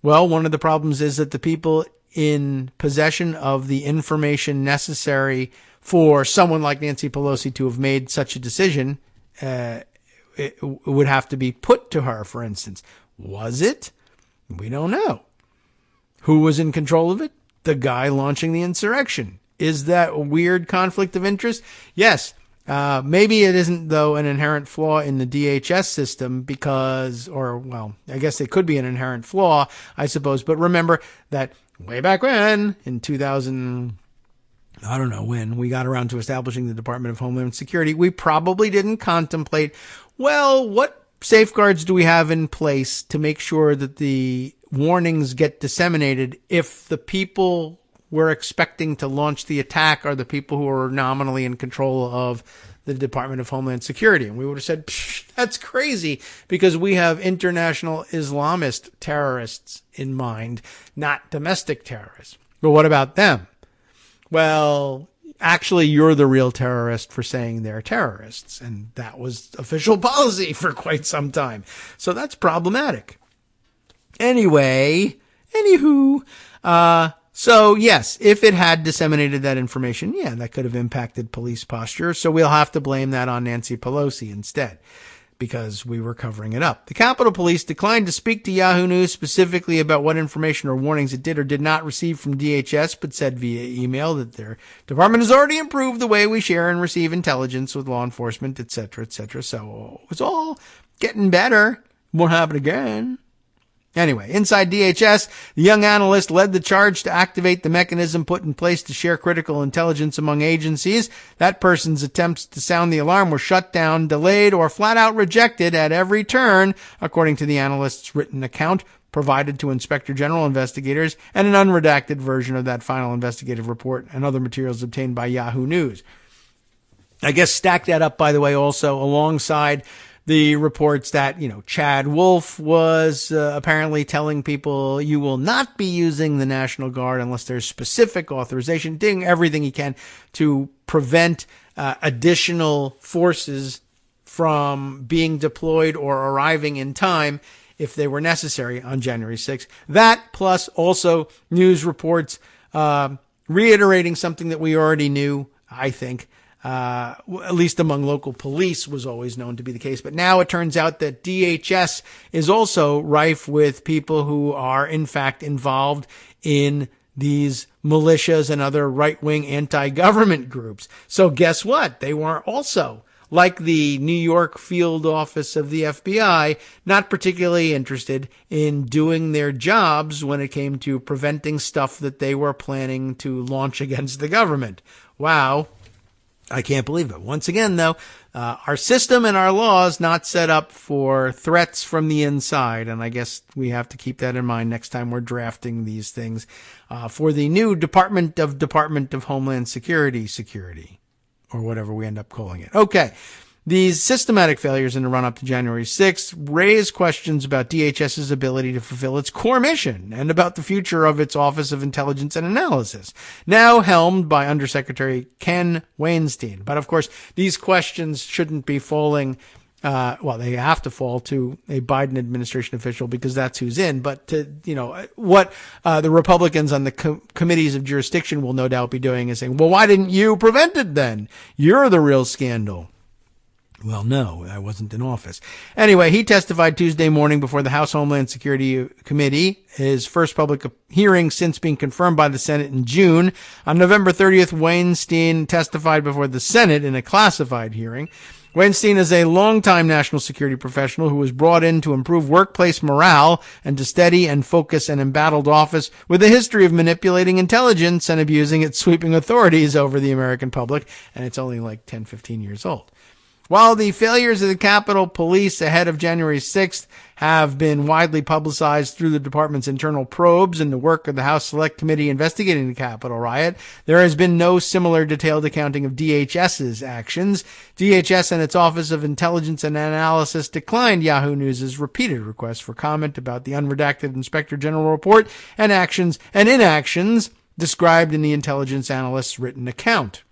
well, one of the problems is that the people in possession of the information necessary for someone like Nancy Pelosi to have made such a decision, it would have to be put to her, for instance. Was it? We don't know. Who was in control of it? The guy launching the insurrection. Is that a weird conflict of interest? Yes. Maybe it isn't, though, an inherent flaw in the DHS system because, I guess it could be an inherent flaw, I suppose. But remember that way back when, in 2000, I don't know when, we got around to establishing the Department of Homeland Security, we probably didn't contemplate, well, what safeguards do we have in place to make sure that the warnings get disseminated if the people we're expecting to launch the attack are the people who are nominally in control of the Department of Homeland Security? And we would have said, that's crazy because we have international Islamist terrorists in mind, not domestic terrorists. But what about them? Well, actually, you're the real terrorist for saying they're terrorists. And that was official policy for quite some time. So that's problematic. Anywho, so yes, if it had disseminated that information, yeah, that could have impacted police posture. So we'll have to blame that on Nancy Pelosi instead because we were covering it up. The Capitol Police declined to speak to Yahoo News specifically about what information or warnings it did or did not receive from DHS, but said via email that their department has already improved the way we share and receive intelligence with law enforcement, et cetera, et cetera. So it's all getting better. Won't happen again. Anyway, inside DHS, the young analyst led the charge to activate the mechanism put in place to share critical intelligence among agencies. That person's attempts to sound the alarm were shut down, delayed, or flat out rejected at every turn, according to the analyst's written account provided to Inspector General investigators and an unredacted version of that final investigative report and other materials obtained by Yahoo News. I guess stack that up, by the way, also alongside the reports that, Chad Wolf was apparently telling people you will not be using the National Guard unless there's specific authorization, doing everything he can to prevent additional forces from being deployed or arriving in time if they were necessary on January 6th. That plus also news reports reiterating something that we already knew, I think, at least among local police was always known to be the case. But now it turns out that DHS is also rife with people who are in fact involved in these militias and other right-wing anti-government groups. So guess what? They were also, like the New York field office of the FBI, not particularly interested in doing their jobs when it came to preventing stuff that they were planning to launch against the government. Wow. I can't believe it. Once again, though, our system and our laws not set up for threats from the inside. And I guess we have to keep that in mind next time we're drafting these things for the new Department of Homeland Security, or whatever we end up calling it. Okay. These systematic failures in the run-up to January 6th raise questions about DHS's ability to fulfill its core mission and about the future of its Office of Intelligence and Analysis, now helmed by Undersecretary Ken Weinstein. But, of course, these questions shouldn't be falling they have to fall to a Biden administration official because that's who's in. But what the Republicans on the committees of jurisdiction will no doubt be doing is saying, well, why didn't you prevent it then? You're the real scandal. Well, no, I wasn't in office. Anyway, he testified Tuesday morning before the House Homeland Security Committee, his first public hearing since being confirmed by the Senate in June. On November 30th, Weinstein testified before the Senate in a classified hearing. Weinstein is a longtime national security professional who was brought in to improve workplace morale and to steady and focus an embattled office with a history of manipulating intelligence and abusing its sweeping authorities over the American public. And it's only like 10, 15 years old. While the failures of the Capitol Police ahead of January 6th have been widely publicized through the department's internal probes and the work of the House Select Committee investigating the Capitol riot, there has been no similar detailed accounting of DHS's actions. DHS and its Office of Intelligence and Analysis declined Yahoo News' repeated requests for comment about the unredacted Inspector General report and actions and inactions described in the intelligence analyst's written account.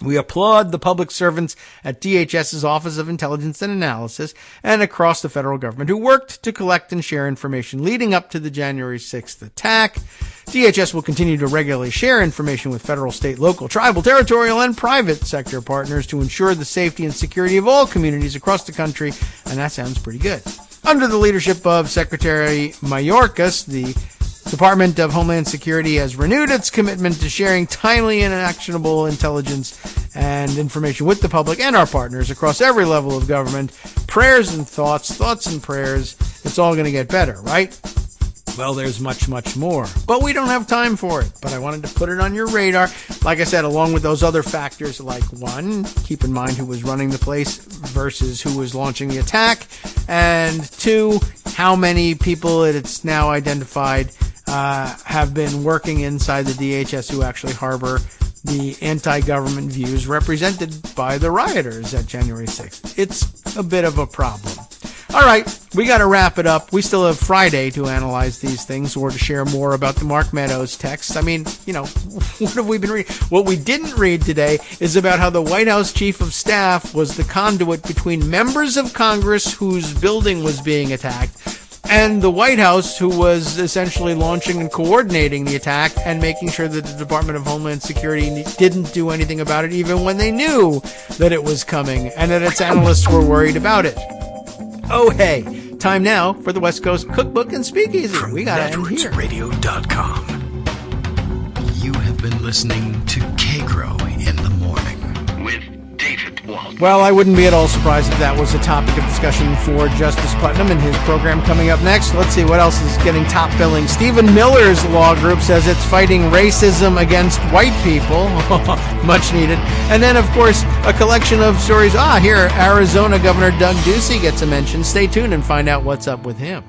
We applaud the public servants at DHS's Office of Intelligence and Analysis and across the federal government who worked to collect and share information leading up to the January 6th attack. DHS will continue to regularly share information with federal, state, local, tribal, territorial, and private sector partners to ensure the safety and security of all communities across the country, and that sounds pretty good. Under the leadership of Secretary Mayorkas, the Department of Homeland Security has renewed its commitment to sharing timely and actionable intelligence and information with the public and our partners across every level of government. Prayers and thoughts and prayers. It's all going to get better, right? Well, there's much, much more. But we don't have time for it. But I wanted to put it on your radar. Like I said, along with those other factors, like one, keep in mind who was running the place versus who was launching the attack. And two, how many people it's now identified have been working inside the DHS who actually harbor the anti-government views represented by the rioters at January 6th. It's a bit of a problem. All right, we got to wrap it up. We still have Friday to analyze these things or to share more about the Mark Meadows text. I mean, what have we been reading? What we didn't read today is about how the White House Chief of Staff was the conduit between members of Congress whose building was being attacked and the White House, who was essentially launching and coordinating the attack and making sure that the Department of Homeland Security didn't do anything about it, even when they knew that it was coming and that its analysts were worried about it. Oh, hey, time now for the West Coast Cookbook and Speakeasy. We got to end here. NetworksRadio.com. You have been listening to Kagro in the Morning with David Walt. Well, I wouldn't be at all surprised if that was a topic of discussion for Justice Putnam and his program coming up next. Let's see what else is getting top billing. Stephen Miller's law group says it's fighting racism against white people. Much needed. And then, of course, a collection of stories. Here, Arizona Governor Doug Ducey gets a mention. Stay tuned and find out what's up with him.